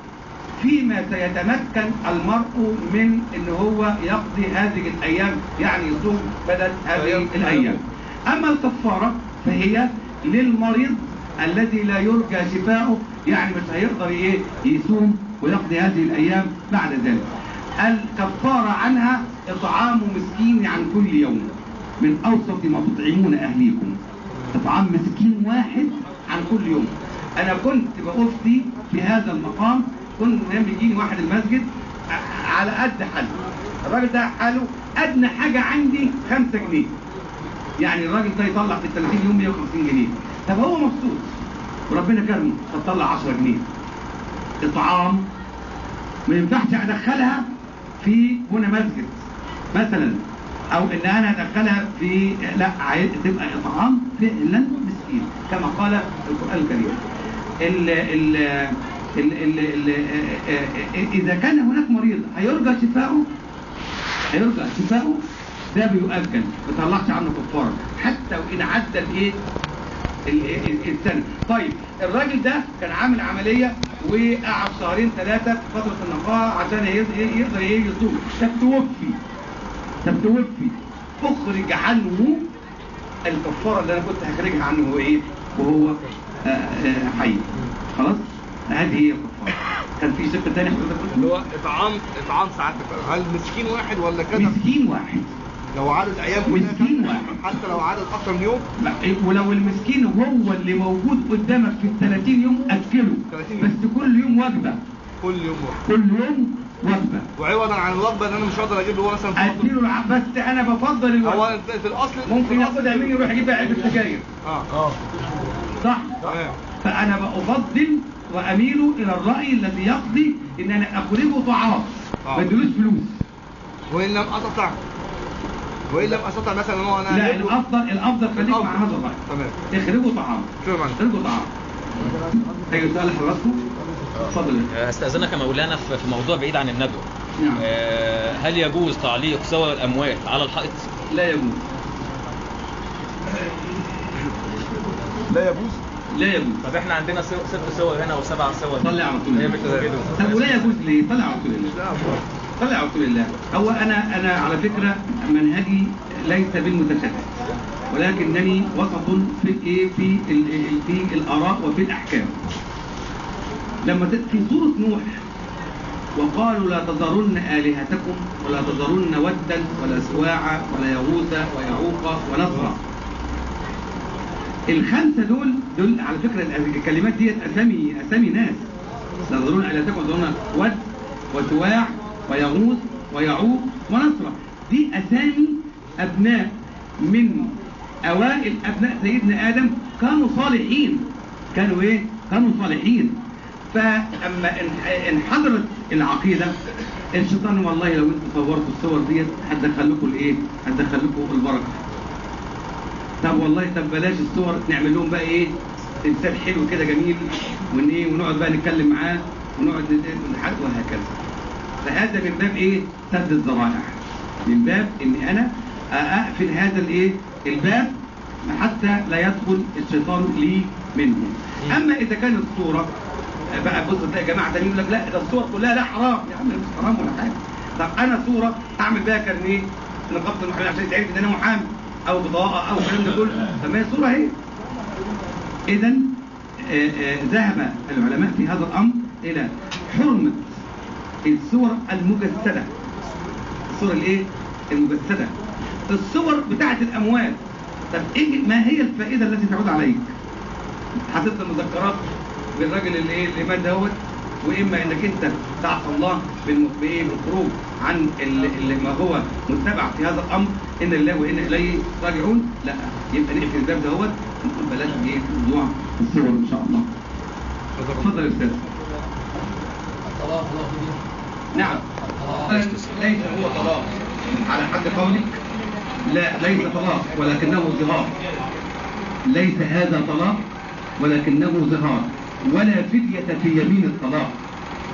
فيما سيتمكن المرء من ان هو يقضي هذه الايام، يعني يصوم بدل هذه الايام. اما الكفارة فهي للمريض الذي لا يرجى شفاؤه، يعني مش هيقدر ايه يصوم ويقضي هذه الايام بعد ذلك. الكفارة عنها اطعام مسكين عن كل يوم من اوسط ما تطعمون اهليكم. اطعام مسكين واحد عن كل يوم. انا كنت بأفتي في هذا المقام، كنت يجيني واحد المسجد على قد حاله. الراجل ده حاله ادنى حاجة عندي 5 جنيه. يعني الراجل ده يطلع في 30 يوم 150 جنيه. طب هو مبسوط وربنا كرمه، فطلع 10 جنيه اطعام. ما ينفعش ادخلها في هنا مسجد مثلا، او ان انا ادخلها في، لا، عايز تبقى اطعام فعلا مسكين كما قال القرآن الكريم. اذا كان هناك مريض هيرجى شفاؤه ده بيؤجل، ما تطلعش عنه كفاره حتى وان عدت ايه السنه. طيب الراجل ده كان عامل عمليه وقعد 2 3 في فتره النقاهه عشان يقدر يصوم. طب توفي اخرج عنه الكفاره اللي انا كنت هخرجها عنه هو ايه وهو حي. خلاص، هذه هي الكفاره. كان في شق ثاني حضرتك اللي هو اطعام ساعتك، هل مسكين واحد ولا كذا؟ مسكين واحد. لو عدد ايام مسكين واحد، حتى لو عدد اكثر من يوم. ولو المسكين هو اللي موجود قدامك في 30 يوم اكله، بس كل يوم وجبه. كل يوم وجبه، وعوضا عن الوجبه اللي انا مش هقدر اجيب له هو مثلا اديله. بس انا بفضل الوجبه. هو في الاصل ممكن ياخدها مني يروح يجيب علبه سجاير. صح. فانا بفضل واميل الى الراي الذي يقضي ان انا اخرجه طعام ما ادلوش فلوس. وان لم استطع مثلا هو انا لا، الافضل خليك مع هذا الراي. تمام، اخرجه طعام. اخرجه طعام. ايوه سؤال حضراتكم. اتفضل. استاذنك مولانا في موضوع بعيد عن الندوه. نعم. هل يجوز تعليق صور الاموات على الحائط؟ لا يجوز. لا يجوز؟ لا يجوز. طب احنا عندنا 6 صور هنا و7 صور. صلي على رسول هي الله. بتوجدهم. طب ولا يجوز ليه؟ صلي على رسول الله. صلي على رسول الله. هو انا على فكره منهجي ليس بالمتشدد، ولكنني وسط في الايه في الاراء وفي الاحكام. لما في سوره نوح وقالوا لا تذرن آلهتكم ولا تذرن ودا ولا سواعا ولا يغوث ويعوق ونسرا. الخمسه دول على فكره الكلمات ديت اسامي ناس. لا تذرن آلهتكم ولا تذرن ود وسواع ويغوث ويعوق ونسرا. دي اسامي ابناء من اوائل ابناء سيدنا ادم، كانوا صالحين. كانوا ايه؟ كانوا صالحين. فاما انحدرت العقيده، الشيطان والله لو انتوا صورتوا الصور ديت هتدخل لكم الايه؟ هتدخل لكم البركه. طب والله طب بلاش الصور، نعمل لهم بقى ايه؟ تمثال حلو كده جميل ونقعد بقى نتكلم معاه ونقعد نحكي وهكذا. فهذا من باب ايه؟ سد الذرائع. من باب ان انا اقفل هذا الايه؟ الباب حتى لا يدخل الشيطان لي منه. اما اذا كانت الصوره بقى بص تلاقي جماعه تانيين يقول لك لا ده الصور كلها لا حرام. يا عم مش حرام ولا حاجه. طب انا صوره اعمل بيها كارنيه نقابه المحامين عشان يتعرف ان انا محامي او بطاقه او الكلام ده كله، طب ما هي صوره اهي. اذا ذهب العلماء في هذا الامر الى حرمه الصور المجسده. الصور الايه؟ المجسده. الصور بتاعه الاموات. طب ايه ما هي الفائده التي تعود عليك؟ حطيت المذكرات بالراجل اللي مات دوت، واما انك انت تعصى الله بالخروج عن اللي ما هو متبع في هذا الامر، ان الله وانا اليه راجعون. لا، يبقى نقفل الباب دوت ونقول بلاش ايه موضوع الصور ان شاء الله. اتفضل يا استاذ. نعم. ليس هو طلاق على حد قولك. لا، ليس طلاق ولكنه ظهار. ليس هذا طلاق ولكنه ظهار، ولا فدية في يمين الطلاق.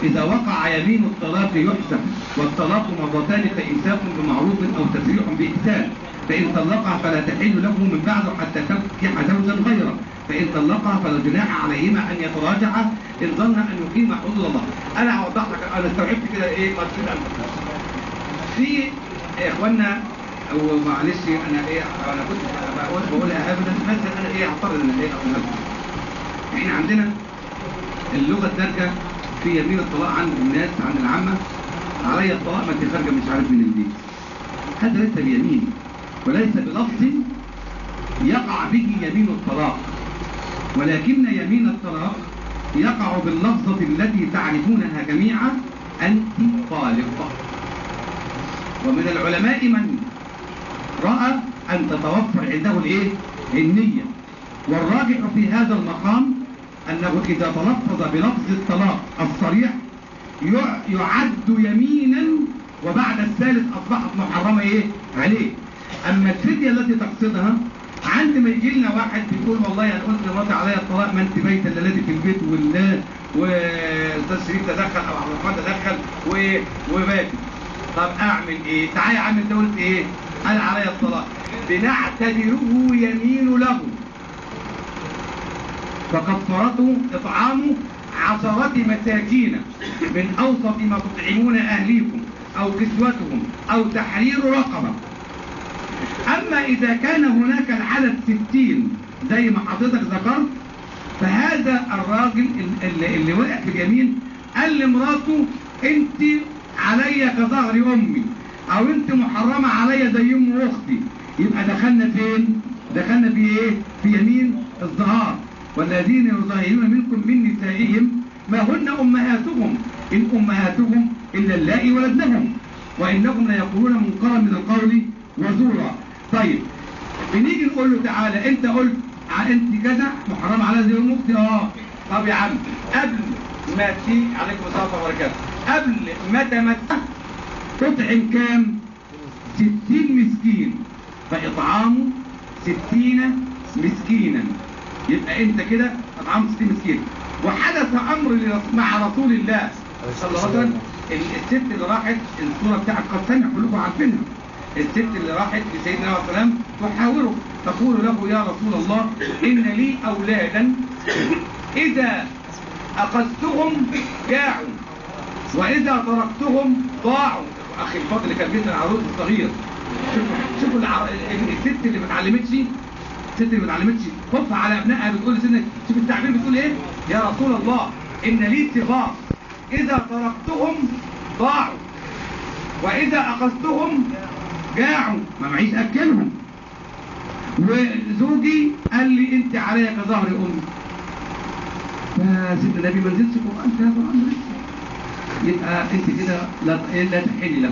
إذا وقع يمين الطلاق يحسب، والطلاق مرتان فإمساك بمعروف أو تسريح بإحسان. فإن طلقها فلا تحل له من بعده حتى تنكح زوجا غيره. فإن طلقها فلا جناح عليهما أن يتراجعا إن ظن أن يقيم حدود الله. أنا هوضح لك، أنا استوعبت كده إيه مرتين أنت. في إخواننا ومعلش أنا كنت بقولها أبدا، بس أنا إيه هضطر إن إيه أقولها. إحنا عندنا اللغة الدارجة في يمين الطلاق عند الناس عند العامة، علي الطلاق ما أنت خارجة مش عارف من البيت. هذا ليس بيمين وليس بلفظ يقع به يمين الطلاق، ولكن يمين الطلاق يقع باللفظة التي تعرفونها جميعا: أنت طالق. ومن العلماء من رأى أن تتوفر عنده الايه؟ النية. والراجح في هذا المقام أنه إذا تلفظ بلفظ الطلاق الصريح يعد يمينا، وبعد الثالث أصبحت محرمة إيه؟ عليه. أما الفدية التي تقصدها عندما يجي لنا واحد بيقول والله أنا قلت لمراتي عليا الطلاق، ما أنت بيت الليلة في البيت وأستاذ شريف تدخل أو عبد الرحمن تدخل وباكي. طب أعمل إيه؟ تعالى يا عم أنت قلت إيه؟ قال عليا الطلاق. بنعتبره يمين له، فكفارته إطعام 10 مساكين من أوسط ما تطعمون أهليكم أو كسوتهم أو تحرير رقبة. أما إذا كان هناك العدد 60 زي ما حضرتك ذكرت، فهذا الراجل اللي وقع في اليمين قال لمراته أنت عليا كظهر أمي، أو أنت محرمة عليا زي أم أختي. يبقى دخلنا فين؟ دخلنا في إيه؟ في يمين الظهار. والذين يظاهرون منكم من نسائهم ما هن أمهاتهم إن أمهاتهم إلا اللائي ولدنهم وإنهم ليقولون منكرا من القول وزورا. طيب بنيجي نقول له تعالى أنت قلت أنت كذا محرم على زي أم أختي. طب يا عم قبل ما تيجي عليكم السلام وبركاته، قبل ما تمتع تطعم كام؟ 60 مسكين، فإطعام 60 مسكينا. يبقى انت كده اطعمت 60 مسكين. وحدث امر مع رسول الله صلى الله عليه وسلم. الست اللي راحت الصوره بتاعت قد سمع كلكم عارفينها، الست اللي راحت لسيدنا عليه السلام تحاوره، تقول له يا رسول الله إن لي أولادا إذا أخذتهم جاعوا وإذا تركتهم ضاعوا. أخي الفاضل اللي كان بيسأل العروض الصغير، شوفوا الست اللي ما اتعلمتش، الست اللي ما اتعلمتش خوفها على ابنائها بتقول لسيدنا، شوف التعبير بتقول ايه؟ يا رسول الله إن لي صغار إذا تركتهم ضاعوا وإذا أخذتهم جاعوا، ما معيش أكلهم، وزوجي قال لي أنت عليا كظهر أمي. فسيدنا النبي ما نزلش قرآن فيها قرآن لسه، يبقى أنت كده لا تحلي له.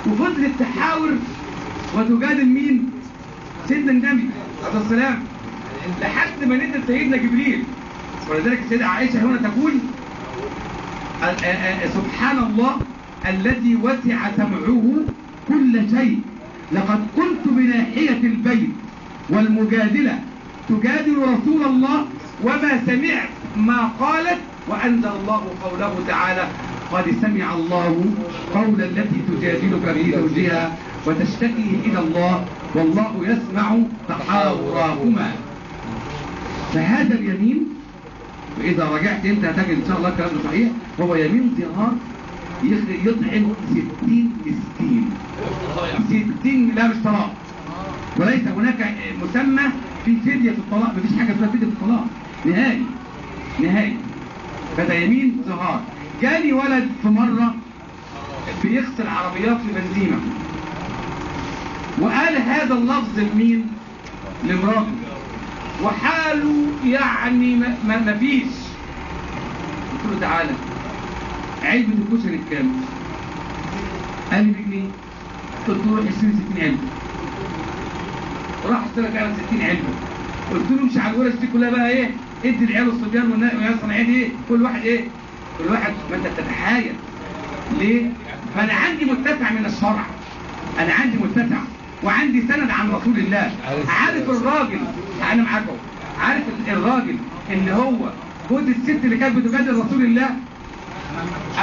وفضلت تحاور وتجادل مين؟ سيدنا النبي عليه السلام لحد ما نزل سيدنا جبريل. ولذلك السيدة عائشة هنا تقول سبحان الله الذي وسع سمعه كل شيء، لقد كنت بناحية البيت والمجادلة تجادل رسول الله وما سمعت ما قالت، وأنزل الله قوله تعالى قد سمع الله قول التي تجادلك في زوجها وتشتكي إلى الله والله يسمع تحاوركما. فهذا اليمين، وإذا رجعت أنت هتجد إن شاء الله الكلام ده صحيح، هو يمين ظهار يطعم 60 مسكين. 60 لا مش طلاق، وليس هناك مسمى في فدية الطلاق، مفيش حاجة اسمها فدية الطلاق نهائي. فده يمين ظهار. جاني ولد في مرة بيغسل عربيات في بنزينة وقال هذا اللفظ لمين؟ لمراته، وحاله يعني ما فيش. قلت له تعالى علبة الكشري بكام؟ قال لي بجنيه. قلت له روح اشتري 60 علبة. راح اشترى فعلا 60 علبة. قلت له مش على الورش دي كلها بقى ايه؟ ادي العيال والصبيان والعيال الصناعية دي ايه؟ كل واحد ايه؟ كل واحد ما انت بتتحايل. ليه؟ فانا عندي متسع من الشرع. انا عندي متسع وعندي سند عن رسول الله. عارف الراجل، انا معاكم، عارف الراجل ان هو جوز الست اللي كانت بتجادل رسول الله،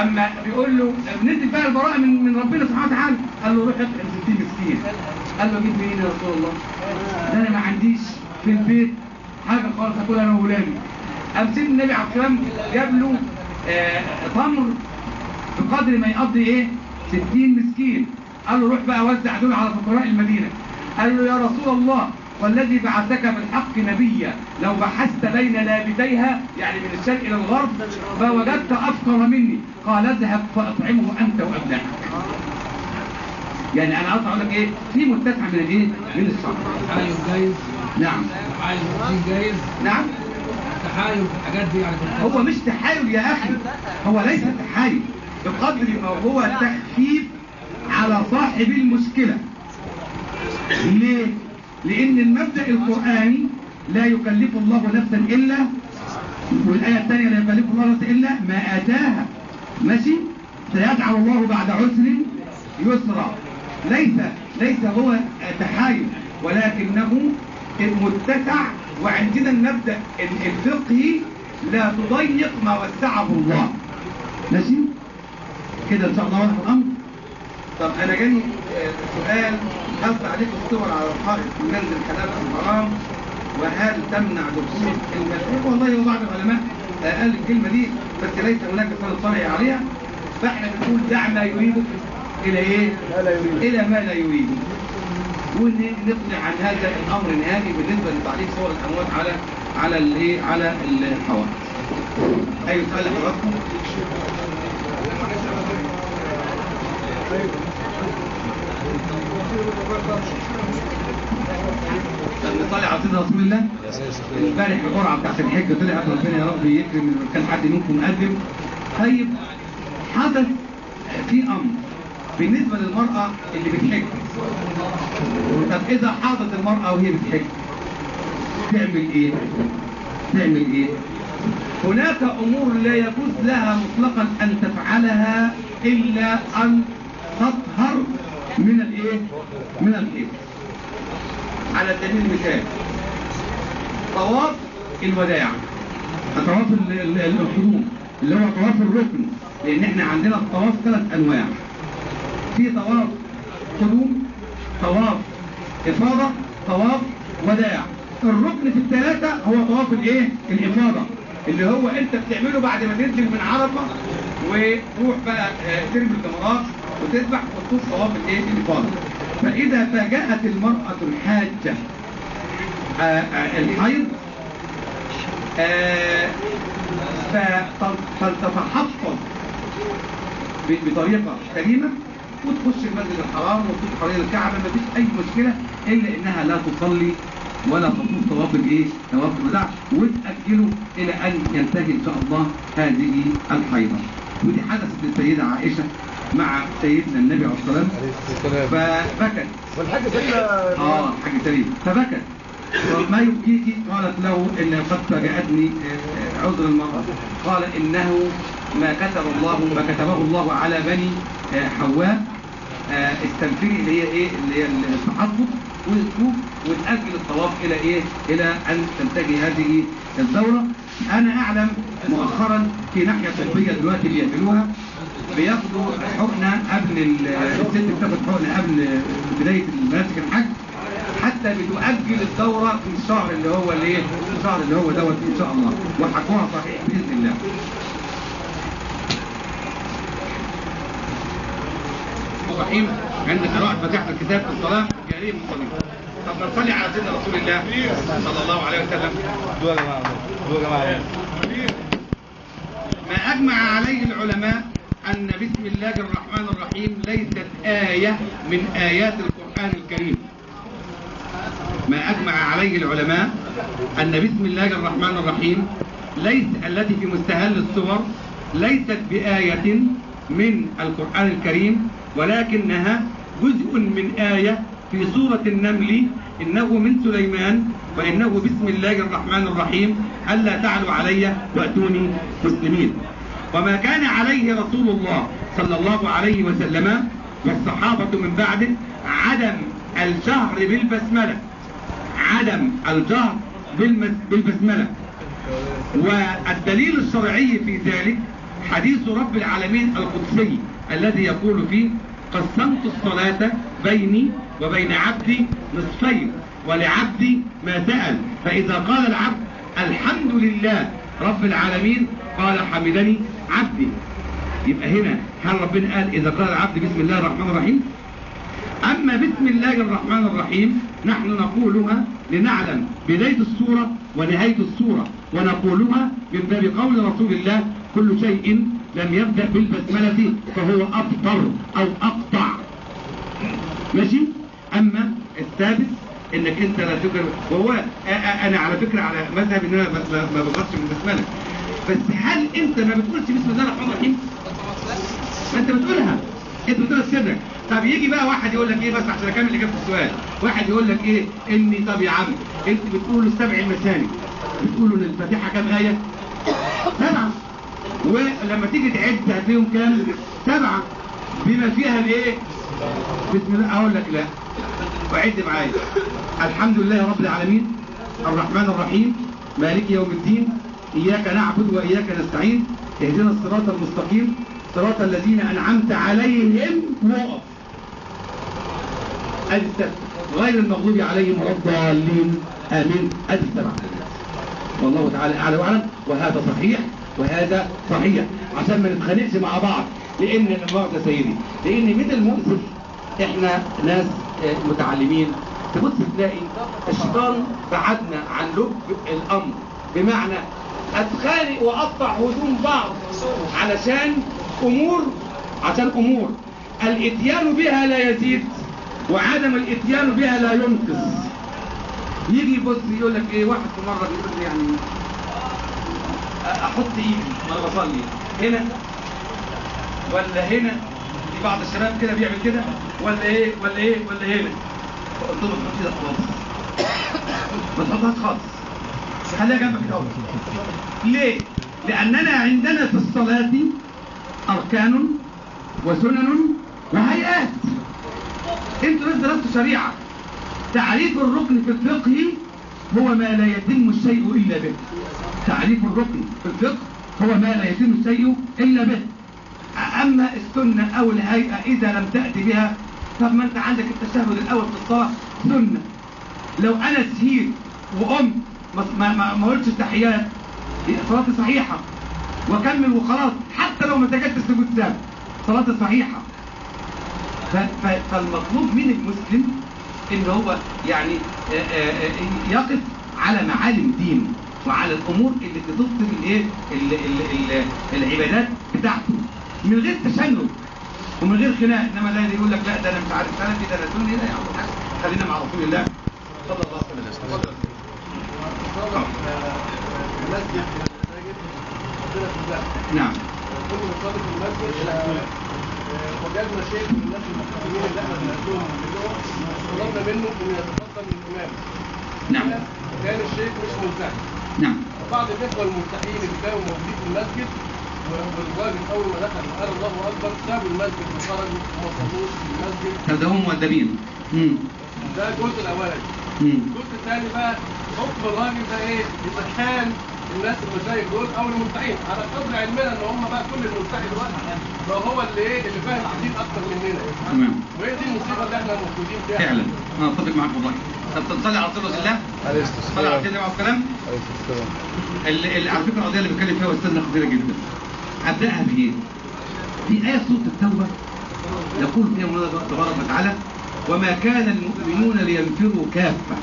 اما بيقول له بندي بقى البراءه من ربنا سبحانه وتعالى، قال له روح اطعم 60 مسكين. قال له اجيب منين يا رسول الله؟ ده انا ما عنديش في البيت حاجه خالص اكلها انا واولادي. قام سيدنا النبي عليه الصلاه والسلام جاب له تمر بقدر ما يقضي ايه؟ 60 مسكين. قال له روح بقى وزع دول على فقراء المدينه. قال له يا رسول الله والذي بعثك بالحق نبيا لو بحثت بين لابتيها، يعني من الشرق الى الغرب، فوجدت افقر مني. قال اذهب فاطعمه انت وابنائك. يعني انا اقول لك ايه؟ في متسع من الايه؟ من الشرع. تحايل جايز؟ نعم. تحايل جايز؟ نعم. تحايل في الحاجات دي يعني هو مش تحايل يا اخي، هو ليس تحايل، بقدر ما هو تخفيف على صاحب المشكلة. ليه؟ لأن المبدأ القرآني لا يكلف الله نفسا إلا، والآية الثانية لا يكلف الله نفسا إلا ما آتاها. ماشي؟ سيجعل الله بعد عسر يسرا. ليس هو تحايل، ولكنه متسع. وعندنا المبدأ الفقهي لا تضيق ما وسعه الله. ماشي؟ كده إن شاء الله واضح الأمر. طب أنا جاني سؤال، هل تعليق الصور على الحائط منزل حلال أم حرام؟ وهل تمنع دخول المسجد؟ والله هو بعض العلماء قال الكلمة دي بس ليس هناك سند صريح عليها. فاحنا بنقول دع ما يريدك إلى إيه؟ إلى ما لا يريده. ونقنع عن هذا الأمر نهائي بالنسبة لتعليق صور الأموات على الحوائط. أي سؤال لحضراتكم؟ نصلي على سيدنا رسول الله. امبارح القرعه بتاعت الحج طلعت، ربنا يا رب يكرم ان كان حد منكم قدم. طيب حدث في امر بالنسبه للمراه اللي بتحج. طب اذا حاضت المراه وهي بتحج تعمل ايه؟ هناك امور لا يجوز لها مطلقا ان تفعلها الا ان تطهر من الايه؟ من الحج. على سبيل المثال طواف الوداع، طواف القدوم اللي هو طواف الركن، لان احنا عندنا الطواف 3 انواع. في طواف قدوم، طواف إفاضة، طواف وداع. الركن في الثلاثة هو طواف الايه؟ الإفاضة، اللي هو انت بتعمله بعد ما تنزل من عرفة وتروح بقى ترمي الجمرات وتذبح وتطوف طواف الايه؟ الإفاضة. فإذا فاجأت المرأة الحاجة الحيض فلتتحفظ بطريقة سليمة وتخش المسجد الحرام وتطوف حوالين الكعبة، ما فيش أي مشكلة إلا إنها لا تصلي ولا تطوف طواف الايه؟ طواف الوداع، وتأجله إلى أن ينتهي إن شاء الله هذه الحيضة. ودي حدثت للسيدة عائشة مع سيدنا النبي عليه الصلاة والسلام فبكت. والحاج سليم الحاج سليم فبكت. ما يبكيك؟ قالت له إن قد فاجأتني عذر المرأة. قال إنه ما كتبه الله على بني حواء استنفري اللي هي ايه؟ اللي هي التحفظ والسوق وتأجل الطواف الى ايه؟ الى ان تنتهي هذه الدورة. انا اعلم مؤخرا في ناحية طبية دلوقتي بيعملوها، بياخدوا حقنة قبل الست بتاخد حقنة قبل بداية مناسك الحج حتى بتؤجل الدورة في الشهر اللي هو الايه؟ الشهر اللي هو دوت ان شاء الله، وحقوها صحيح بإذن الله. الرحيم عند قراءة فاتحة الكتاب في الصلاة جارية منصرفة. طب نصلي على سيدنا رسول الله صلى الله عليه وسلم. دول يا جماعة ما أجمع عليه العلماء أن بسم الله الرحمن الرحيم ليست آية من آيات القرآن الكريم. ما أجمع عليه العلماء أن بسم الله الرحمن الرحيم التي في مستهل السور ليست بآية من القرآن الكريم، ولكنها جزء من آية في سورة النمل: إنه من سليمان وإنه بسم الله الرحمن الرحيم ألا تعلوا علي وأتوني مسلمين. وما كان عليه رسول الله صلى الله عليه وسلم والصحابة من بعده عدم الجهر بالبسملة، عدم الجهر بالبسملة. والدليل الشرعي في ذلك حديث رب العالمين القدسي الذي يقول فيه: قسمت الصلاة بيني وبين عبدي نصفين ولعبدي ما سأل، فإذا قال العبد الحمد لله رب العالمين قال حمدني عبدي. يبقى هنا هل ربنا قال إذا قال العبد بسم الله الرحمن الرحيم؟ أما بسم الله الرحمن الرحيم نحن نقولها لنعلم بداية السورة ونهاية السورة، ونقولها من باب قول رسول الله: كل شيء لم يبدأ بالبسملة فهو أبطر أو أقطع. ماشي؟ أما الثابت إنك أنت لا تكره، وهو أنا على فكرة على مذهب إن أنا ما بغطش بالبسملة، بس هل أنت ما بتقولش بسم الله الرحمن الرحيم؟ ما أنت بتقولها، أنت بتقولها سرك. طب يجي بقى واحد يقول لك ايه، بس عشان اكمل اجابه السؤال، واحد يقول لك ايه اني طب يا عم انت بتقولوا السبع المثاني، بتقولوا ان الفاتحه كام ايه؟ 7. ولما تيجي تعد هتلاقيهم كام؟ 7 بما فيها الايه؟ بسم الله. اقول لك لا، وعد معايا: الحمد لله رب العالمين الرحمن الرحيم مالك يوم الدين اياك نعبد واياك نستعين اهدنا الصراط المستقيم صراط الذين انعمت عليهم وقف غير المغضوب عليهم ولا الضالين امين. ادي 7. والله تعالى اعلى واعلم. وهذا صحيح وهذا صحيح عشان ما نتخانقش مع بعض، لان المرضى سيدي، لان من المؤسف احنا ناس متعلمين تبص تلاقي الشيطان بعدنا عن لب الامر، بمعنى اتخانق واقطع هدوم بعض علشان امور الاتيان بها لا يزيد وعدم الاتيان بها لا ينقص. يجي يبص يقول لك ايه، واحد في مره بيقول لي يعني احط ايدي وانا بصلي هنا ولا هنا؟ في بعض الشباب كده بيعمل كده، ولا ايه ولا هنا؟ قلت له تحط ايدك خالص، ما تحطهاش خالص، خليها جنبك الاول. ليه؟ لاننا عندنا في الصلاه اركان وسنن وهيئات. انتوا ناس درستوا شريعه. تعريف الركن في الفقه هو ما لا يتم الشيء الا به. تعريف الركن في الفقه هو ما لا يتم الشيء الا به. اما السنه او الهيئه اذا لم تاتي بها طب ما انت عندك التشهد الاول في الصلاه سنه، لو انا سهيت وقمت ما قلتش التحيات صلاتي صحيحه واكمل وخلاص، حتى لو ما سجدتش سجود سهو صلاتي صحيحه. فالمطلوب من المسلم ان هو يعني يقف على معالم دينه وعلى الامور اللي تضبط الايه العبادات بتاعته من غير تشنج ومن غير خناق. انما لا يقول لك لا ده انا مش عارف سلفي ده انا سني، لا يا عم الحاج خلينا مع رسول الله صلى الله عليه وسلم. نعم. كل مصلي في المسجد وجدنا شيخ من الناس المحترمين اللي احنا بنقابلهم طلبنا منه انه يتقدم للامام. نعم. كان الشيخ مش ملتحي. نعم. بعض الاخوه الملتحيين اللي كانوا موجودين في المسجد والراجل اول ما دخل قال الله اكبر سابوا المسجد وخرجوا وما صلوش في المسجد. هذا هم مؤدبين. ده الجزء الاولاني. الجزء الثاني بقى حكم الراجل ده ايه؟ يتحان الناس المشايخ دول او الملتحين على قدر علمنا ان هم بقى كل الملتحي دلوقتي بقى هو اللي ايه اللي فاهم الدين اكتر مننا. تمام. وهي دي المصيبه اللي احنا موجودين فيها. فعلا انا اتفق معاك والله. طب تصلي على رسول الله؟ عليه صلي على سيدنا عليه السلام. على فكره القضيه اللي بتكلم فيها استاذنا خطيره جدا. هبداها بايه؟ في ايه سوره التوبه يقول فيها الله تبارك وتعالى: وما كان المؤمنون لينفروا كافه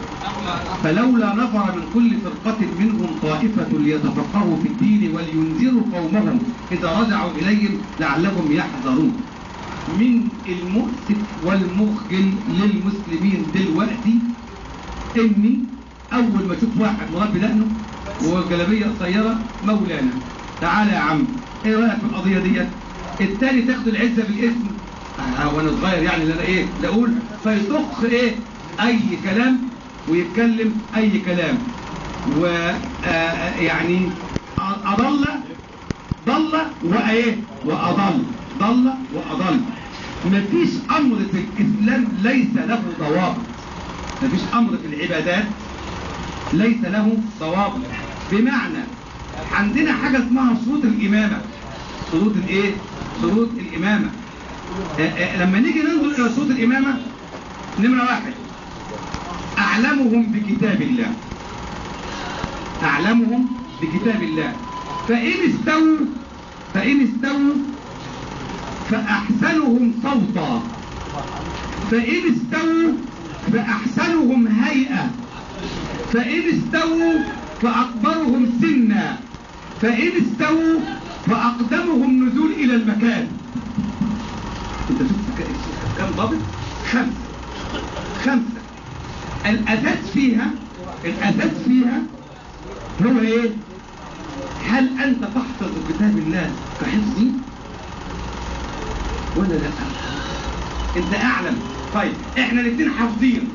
فلولا نفر من كل فرقة منهم طائفة ليتفقهوا في الدين ولينذروا قومهم إذا رجعوا إليهم لعلهم يحذرون. من المؤسف والمخجل للمسلمين دلوقتي إني أول ما أشوف واحد مربي دقنه وجلابية قصيرة مولانا تعالى يا عم إيه رأيك في القضية ديت؟ التاني تاخد العزة بالاسم وأنا صغير يعني اللي أنا إيه لأقول فيطخ إيه أي كلام ويتكلم أي كلام ويعني ضل وإيه وأضل ضل وأضل. مفيش أمر في الإسلام ليس له ضوابط، مفيش أمر في العبادات ليس له ضوابط. بمعنى عندنا حاجة اسمها شروط الإمامة. شروط الإيه؟ شروط الإمامة. لما نيجي ننظر إلى شروط الإمامة نمرة واحد أعلمهم بكتاب الله. أعلمهم بكتاب الله. فإن استووا فأحسنهم صوتا، فإن استووا فأحسنهم هيئة، فإن استووا فأكبرهم سنا، فإن استووا فأقدمهم نزول إلى المكان. أنت شفت كم ضابط؟ خمسة. الأساس فيها هو إيه؟ هل أنت تحفظ كتاب الله كحفظي ولا لا؟ أنت أعلم. طيب إحنا الاثنين حافظين،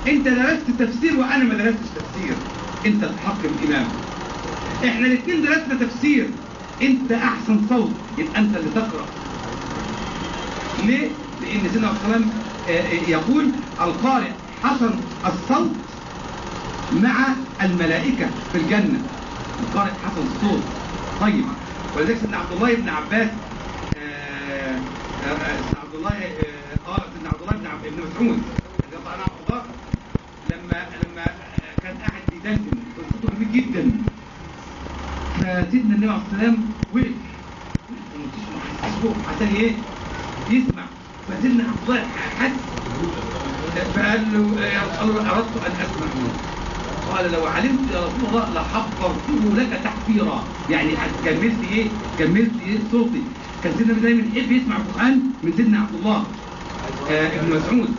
أنت درست تفسير وأنا ما درستش تفسير، أنت تحكم إمام. إحنا الاثنين درسنا تفسير، أنت أحسن صوت يبقى أنت اللي تقرأ. ليه؟ لأن سيدنا عليه السلام يقول القارئ حسن الصوت مع الملائكة في الجنة. القارئ حسن الصوت. طيب ولذلك سيدنا عبد الله بن عباس سيدنا عبد الله بن مسعود رضي الله عنه لما كان قاعد بيدندن كان صوته جميل جدا، فسيدنا النبي عليه السلام وقف عشان ايه؟ يسمع. فسيدنا عبد الله حس فقال له يا رسول الله أردت أن أسمع منه. قال لو علمت يا رسول الله لحفظته لك تحفيرا، يعني كملت ايه صوتي. كان سيدنا دايما يحب يسمع القرآن من سيدنا عبد الله ابن مسعود،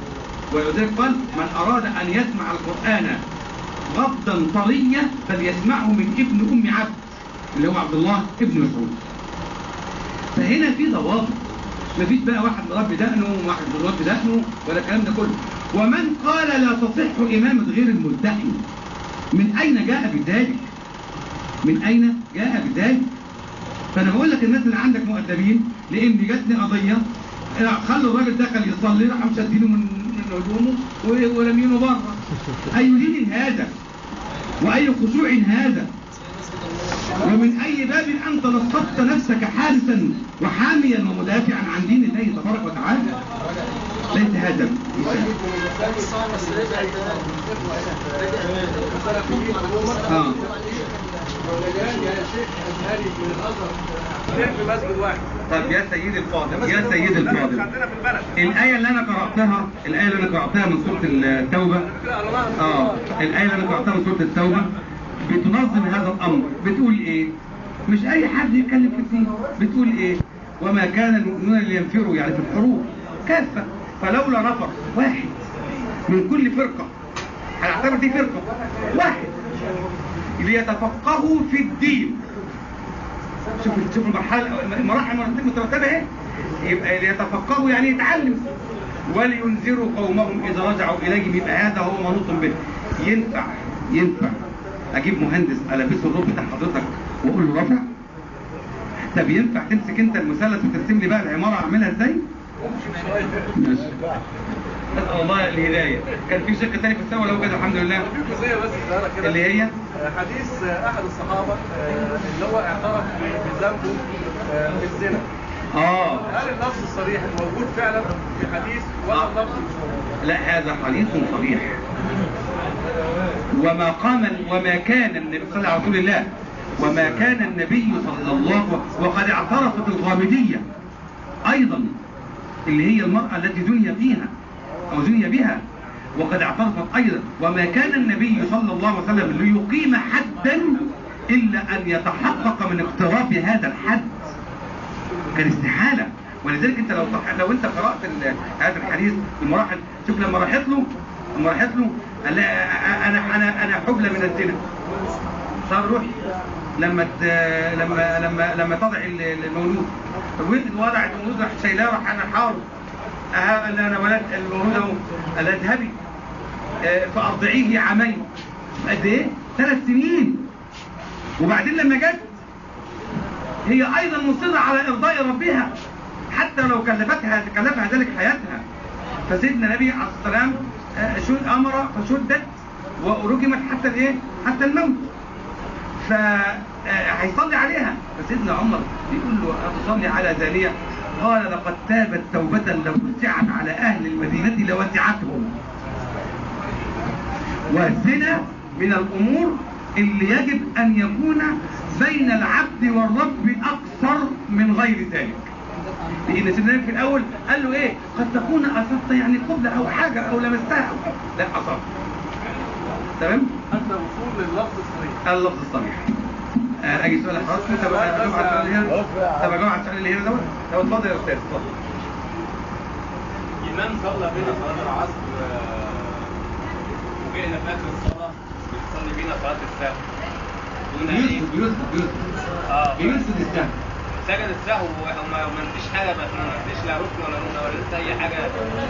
ولذلك قال من أراد أن يسمع القرآن غضا طريا فليسمعه من ابن أم عبد اللي هو عبد الله ابن مسعود. فهنا في ضوابط، مفيش بقى واحد مربي دقنه وواحد مربي دقنه ولا الكلام ده كله. ومن قال لا تصح إمامة غير الملتحي من أين جاء بذلك؟ من أين جاء بذلك؟ فأنا بقول لك الناس اللي عندك مؤدبين، لأن جاتني قضية خلوا الراجل دخل يصلي راحوا مشدينه من هدومه ورمينه بره. أي دين هذا؟ وأي خشوع هذا؟ ومن أي باب أنت نصبت نفسك حارسا وحاميا ومدافعا عن دين الله تبارك وتعالى؟ ليس هذا في مسجد واحد. طب يا سيدي الفاضل، يا سيدي الفاضل، الآية اللي أنا قرأتها من سورة التوبة، الآية اللي أنا قرأتها من سورة التوبة بتنظم هذا الأمر. بتقول إيه؟ مش أي حد يتكلم في الدين. بتقول إيه؟ وما كان المؤمنون لينفروا يعني في الحروب كافة، فلولا نفر واحد من كل فرقة، هنعتبر دي فرقة واحد، ليتفقهوا في الدين. شوف المراحل مترتبة ايه؟ يبقى ليتفقهوا يعني يتعلم، ولينذروا قومهم إذا رجعوا إليهم. يبقى هذا هو منوط به. ينفع أجيب مهندس ألبسه الروب بتاع حضرتك وأقول له رفع؟ طب ينفع تمسك أنت المثلث وترسم لي بقى العمارة أعملها إزاي؟ ماشي. نسأل الله الهداية. كان في شق تاني في السنة لو كده الحمد لله. في جزئية بس صغيرة كده اللي هي حديث أحد الصحابة اللي هو اعترف بذنبه في الزنا. هل اللفظ الصريح موجود فعلا في حديث ولا اللفظ مش موجود؟ لا، هذا حديث صريح. وما كان النبي صلى الله عليه رسول الله وما كان النبي صلى الله عليه وسلم، وقد اعترفت الغامدية أيضا اللي هي المرأة التي زني فيها أو زني بها، وقد اعترفت أيضا وما كان النبي صلى الله عليه وسلم ليقيم حدا إلا أن يتحقق من اقتراب هذا الحد. كان استحالة. ولذلك انت لو انت قرأت هذا الحديث بمراحل، شوف لما راحت له انا حبلى من الزنا. صار روح لما تضع المولود، وضعت المولود راح شايلاه، راح انا حاول انا ولدت المولود اهو، قال اذهبي فارضعيه عامين. قد ايه؟ 3 سنين. وبعدين لما جت هي ايضا مصرة على ارضاء ربها حتى لو كلفها ذلك حياتها. فسيدنا النبي عليه الصلاه والسلام امر فشدت ورجمت حتى الموت. فهيصلي عليها. فسيدنا عمر بيقول له اصلي على زانيه؟ قال لقد تابت توبة لو وسعت على اهل المدينة لوسعتهم. والزنا من الامور اللي يجب ان يكون بين العبد والرب اكثر من غير ذلك. لان سيدنا النبي في الاول قال له ايه؟ قد تكون اصبت يعني قبلة او حاجة او لمستها أو لا اصبت. تمام؟ حتى وصول لللفظ الصريح. اللفظ الصريح. اجي سؤال حضرتك. طب اجاوب على السؤال اللي هنا دوت. طب اتفضل يا استاذ اتفضل. إمام صلى بينا صلاة العصر وجئنا في آخر الصلاة بيصلي بينا صلاة السهو. بينسد السهو. سجد السهو وما فيش حاجة، بس ما فيش لا ركن ولا لسه أي حاجة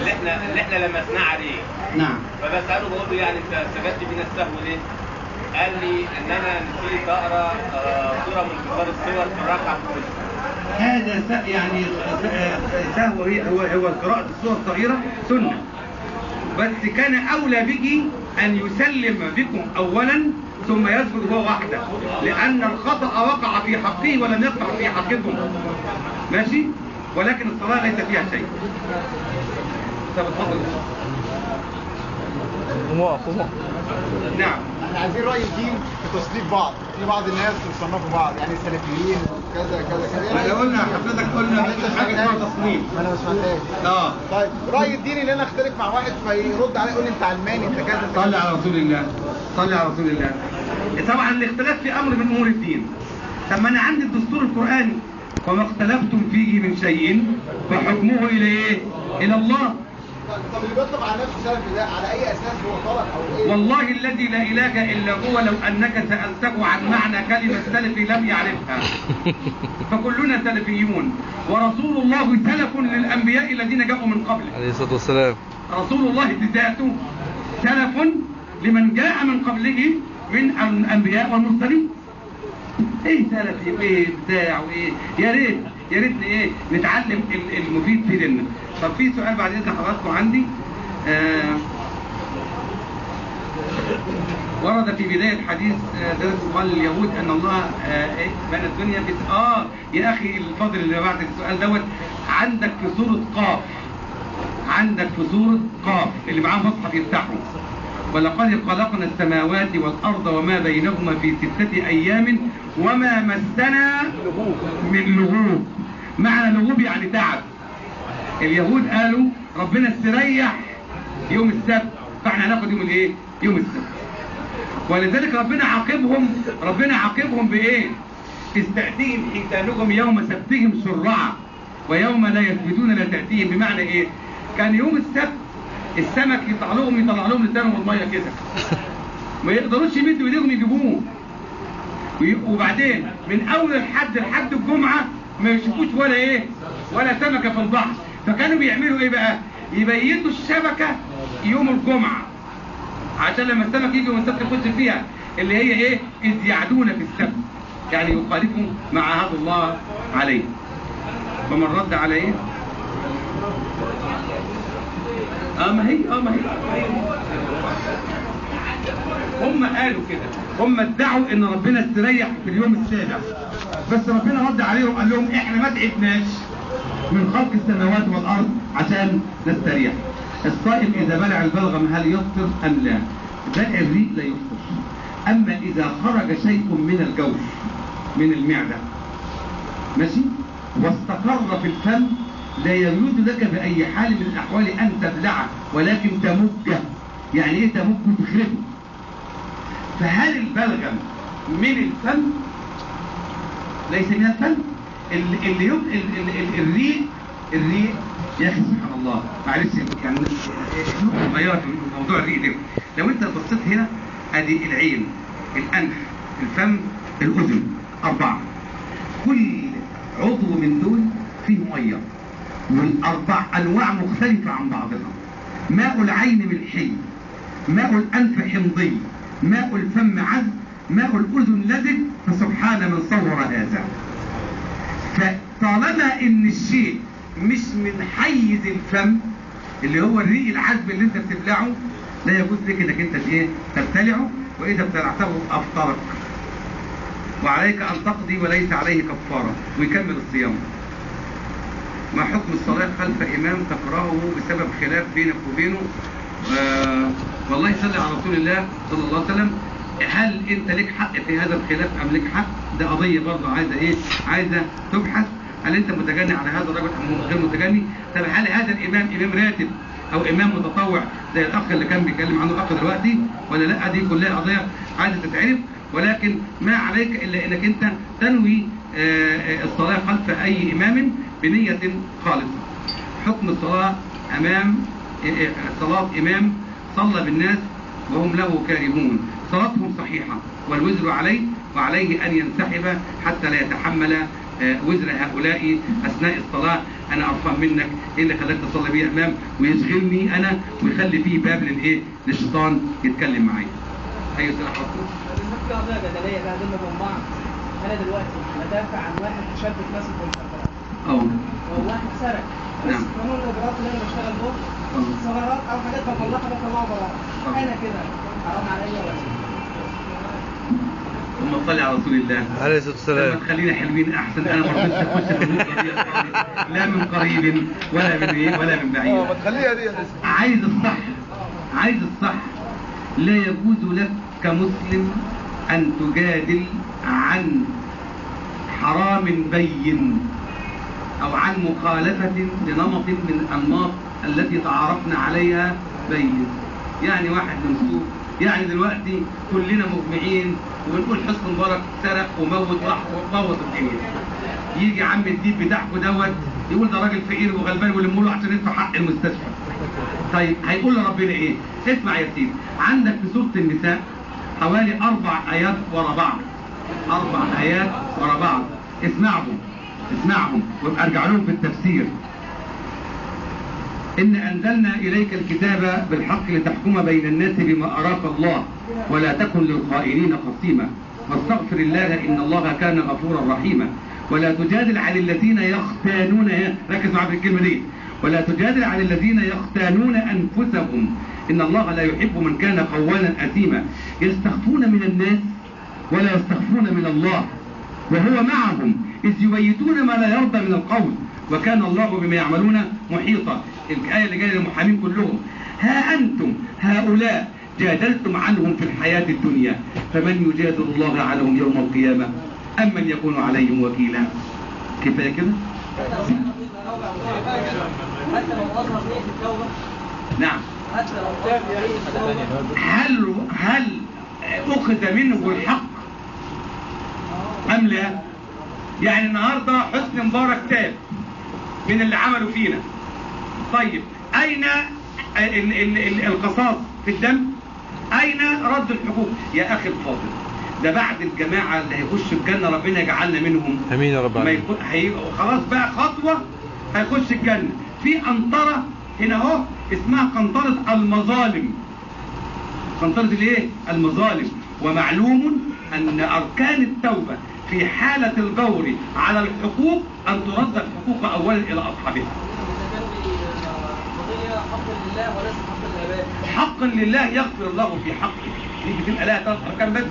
اللي احنا لمسناه عليه. نعم. فبسأله بقول له يعني أنت سجدت بينا السهو ليه؟ قال لي إن أنا نسيت أقرأ سورة من كبار السور في الركعة الأولى. هذا يعني سهو هو قراءة السورة الصغيرة سنة، بس كان أولى به أن يسلم بكم أولا ثم يسجد هو وحده، لأن الخطأ وقع في حقه ولم يقع في حقكم. ماشي؟ ولكن الصلاة ليس فيها شيء. طب اتفضل. نعم. احنا عايزين رأي الدين في تصنيف بعض. في بعض الناس بيصنفوا بعض، يعني السلفيين كذا كذا كذا. احنا قلنا حضرتك حاجة اسمها تصنيف. انا ما سمعتهاش. طيب رأي الدين اللي انا اختلف مع واحد فيرد عليه يقول لي انت علماني انت كذا. صلي على رسول الله. صلي على رسول الله. طبعا الاختلاف في امر من امور الدين. طب ما انا عندي الدستور القرآني وما اختلفتم فيه من شيء فحكمه الى ايه؟ الى الله. طب اللي بيطلب على نفسه سلفي ده على اي اساس هو غلط او ايه؟ والله الذي لا اله الا هو لو انك سالته عن معنى كلمه سلفي لم يعرفها. فكلنا سلفيون، ورسول الله سلف للانبياء الذين جاءوا من قبله عليه الصلاه والسلام. رسول الله بذاته سلف لمن جاء من قبله من الانبياء والمرسلين. ايه سلفي وايه بتاع وايه؟ يا ريت ايه نتعلم المفيد في ديننا. طب في سؤال بعد اذن حضراتكم عندي. ورد في بداية حديث درس قال اليهود أن الله بنى الدنيا يا أخي الفاضل اللي بعت السؤال دوت، عندك في سورة قاف، عندك في سورة قاف اللي معاه مصحف يفتحه: ولقد خلقنا السماوات والأرض وما بينهما في 6 أيام وما مسنا من لغوب. معنى لغوب يعني تعب. اليهود قالوا ربنا استريح يوم السبت، فاحنا هناخد يوم الايه؟ يوم السبت. ولذلك ربنا عاقبهم بايه؟ إذ تأتيهم حيتانهم يوم سبتهم شرعا ويوم لا يثبتون لا تأتيهم. بمعنى ايه؟ كان يوم السبت السمك يطلع لهم لسانهم الميه كده، ما يقدروش يمدوا ايديهم يجيبوه، وبعدين من اول الحد لحد الجمعه ما يشوفوش ولا سمكه في البحر. فكانوا بيعملوا ايه بقى؟ يبيتوا الشبكه يوم الجمعه عشان لما السمك يجي يوم السبت يخش فيها، اللي هي ايه؟ اذ يعدون في السبت، يعني يخالفوا ما عهد الله عليه. فمن رد على ايه؟ ما هي هم قالوا كده، هم ادعوا ان ربنا استريح في اليوم السابع، بس ربنا رد عليهم قال لهم احنا ما تعبناش من خلق السماوات والارض عشان نستريح. الصائم اذا بلع البلغم هل يفطر ام لا؟ بلع الريق لا يفطر. اما اذا خرج شيء من الجوف من المعده ماشي واستقر في الفم لا يجوز لك بأي حال من الأحوال أن تبلعه، ولكن تمجه. يعني إيه تمجه؟ تخرجه. فهل البلغم من الفم؟ ليس من الفم. الريق يا أخي سبحان الله، معلش يعني غيرت موضوع الريق ده. لو أنت بصيت هنا أدي العين، الأنف، الفم، الأذن، 4. كل عضو من دول فيه مية، وال4 أنواع مختلفة عن بعضها. ماء العين ملحي، ماء الأنف حمضي، ماء الفم عذب، ماء الأذن لزج، فسبحان من صور هذا. فطالما إن الشيء مش من حيز الفم اللي هو الريق العذب اللي أنت بتبلعه، لا يجوز لك إنك أنت تبتلعه، وإذا ابتلعته أفطرك، وعليك أن تقضي وليس عليه كفارة، ويكمل الصيام. ما حكم الصلاة خلف إمام تكرهه بسبب خلاف بينك وبينه؟ والله صلي على رسول الله صلى الله عليه وسلم. هل أنت لك حق في هذا الخلاف أم لك حق؟ ده قضية برضه عايزة تبحث. هل أنت متجني على هذا الرجل أم غير متجني؟ طب هل هذا الإمام إمام راتب أو إمام متطوع زي الأخ اللي كان بيتكلم عنه الأخ دلوقتي ولا لا؟ دي كلها قضية عايزة تتعرف، ولكن ما عليك إلا إنك أنت تنوي الصلاة خلف أي إمام بنية خالصة. حكم الصلاة صلاة إمام صلى بالناس وهم له كارهون، صلاتهم صحيحة والوزر عليه، وعليه أن ينسحب حتى لا يتحمل وزر هؤلاء أثناء الصلاة. أنا أرفع منك، إيه اللي خلاك تصلي بي إمام ويشغلني أنا ويخلي فيه باب للشيطان يتكلم معايا. أيوة سلاح حكم. في قضية جدلية بقى بيننا وبين بعض. أنا دلوقتي بدافع عن واحد تشبت ناس بالمخدرات. وواحد سرق. بس قانون الإجراءات اللي أنا بشتغل به ثغرات أو حاجات بطلعها براءة. أنا كده حرام عليا ولا إيه؟ ثم صلي على رسول الله عليه الصلاة والسلام. خلينا حلوين أحسن. أنا ما رضيتش أخش في النقطة دي لا من قريب ولا من بعيد. ما تخليها دي. عايز الصح. لا يجوز لك كمسلم أن تجادل عن حرام بين أو عن مخالفة لنمط من الأنماط التي تعارفنا عليها بين. يعني واحد منسوب، يعني دلوقتي كلنا مجمعين وبنقول حسن مبارك سرق وموت الدنيا. يجي عم الديب بتاعكم دوت يقول ده راجل فقير وغلبان ولموا له عشان يدفع حق المستشفى. طيب هيقول لربنا ايه؟ اسمع يا سيدي، عندك في سورة النساء حوالي 4 آيات ورا بعض. 4 آيات ورا بعض. اسمعهم وابقى ارجع لهم في التفسير. إن أنزلنا إليك الكتاب بالحق لتحكم بين الناس بما أراك الله ولا تكن للخائنين خصيما واستغفر الله إن الله كان غفورا رحيما. ولا تجادل عن الذين يختانون، ركز معايا في الكلمة دي، ولا تجادل عن الذين يختانون أنفسهم إن الله لا يحب من كان خوانا أثيما. يستخفون من الناس ولا يستخفون من الله، وهو معهم إذ يبيتون ما لا يرضى من القول، وكان الله بما يعملون محيطا. الآية اللي جاية للمحامين كلهم: ها أنتم هؤلاء جادلتم عنهم في الحياة الدنيا، فمن يجادل الله عنهم يوم القيامة أم من يكون عليهم وكيلا. كفاية كده؟ حتى لو أظهر نية التوبة. نعم. حتى لو أظهر نية التوبة. هل أخذ منه الحق أم لا؟ يعني النهاردة حسني مبارك تاب من اللي عملوا فينا. طيب أين القصاص في الدم؟ أين رد الحقوق؟ يا أخي الفاضل، ده بعد الجماعة اللي هيخشوا الجنة ربنا يجعلنا منهم. امين يا رب العالمين. خلاص بقى خطوة هيخش الجنة. في قنطرة هنا اهو اسمها قنطرة المظالم. قنطرة الايه؟ المظالم. ومعلوم ان اركان التوبة في حالة الجور على الحقوق ان ترد الحقوق اولا الى اصحابها. حق لله وليس حق للعباد. حقا لله يغفر الله في حقه. دي بتبقى لها 3 اركان بس.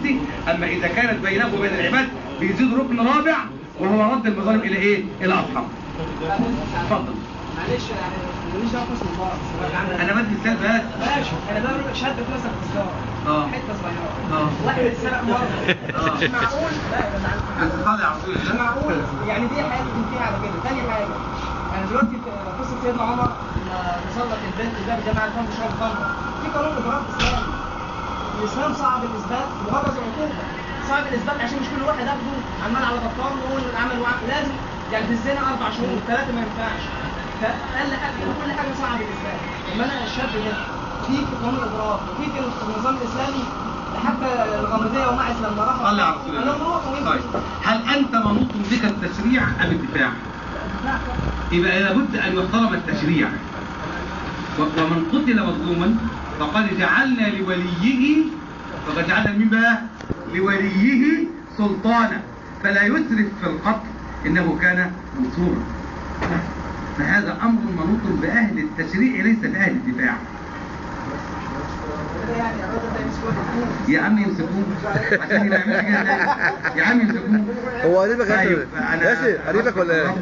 اما اذا كانت بينه وبين العباد بيزيد ركن رابع وهو رد المظالم الى ايه؟ الى اصحابه. اتفضل. معلش يعني ماليش دعوه بحسن مبارك. انا بدي مثال بس. ماشي، انا بقول لك شهاده مثلا في السياره. حته صغيره. واحد اتسرق مره. مش معقول. لا بس طالع عصير. مش معقول. يعني دي حاجه تنتهي على كده. ثاني حاجه، يعني دلوقتي قصه سيدنا عمر لما مسلط البنت ده بجماعه الفن شرب خمره، في قانون اجراءات اسلامي. الاسلام صعب الاثبات وبرز العقوبه. صعب الاثبات عشان مش كل واحد ياخده عمال على بطال ويقول عمل وعمل. لازم يعني في الزنا 4 شهور 3 ما ينفعش. فقال كل حاجه صعب الاثبات. لما انا الشاب ده في قانون الاجراءات وفي النظام الاسلامي حتى الغامديه ومعز لما راحوا صلي على رسول الله. طيب هل انت منوط بك التشريع ام الدفاع؟ يبقى لابد ان يحترم التشريع. ومن قتل مظلوما فقد جعلنا لوليه، فقد جعلنا مين بقى؟ لوليه سلطانا فلا يسرف في القتل انه كان منصورا. فهذا امر منوط باهل التشريع ليس باهل الدفاع. يا عم يمسكوه عشان ما يعملش كده تاني. يا عم يمسكوه. هو قريبك ياسر؟ قريبك ولا ايه؟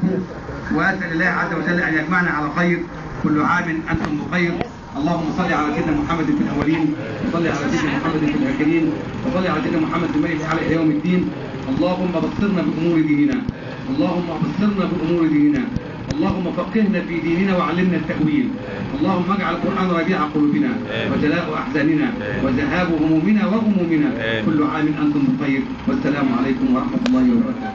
واسال الله عز وجل ان يجمعنا على خير. كل عام انتم بخير. اللهم صل على سيدنا محمد في الاولين، وصل على سيدنا محمد في الاخرين، وصل على سيدنا محمد في الملك على يوم الدين. اللهم بصرنا بامور ديننا، اللهم بصرنا بامور ديننا، اللهم فقهنا في ديننا وعلمنا التأويل. اللهم اجعل القرآن ربيع قلوبنا وجلاء أحزاننا وذهاب همومنا وغمومنا. كل عام أنتم بخير، والسلام عليكم ورحمة الله وبركاته.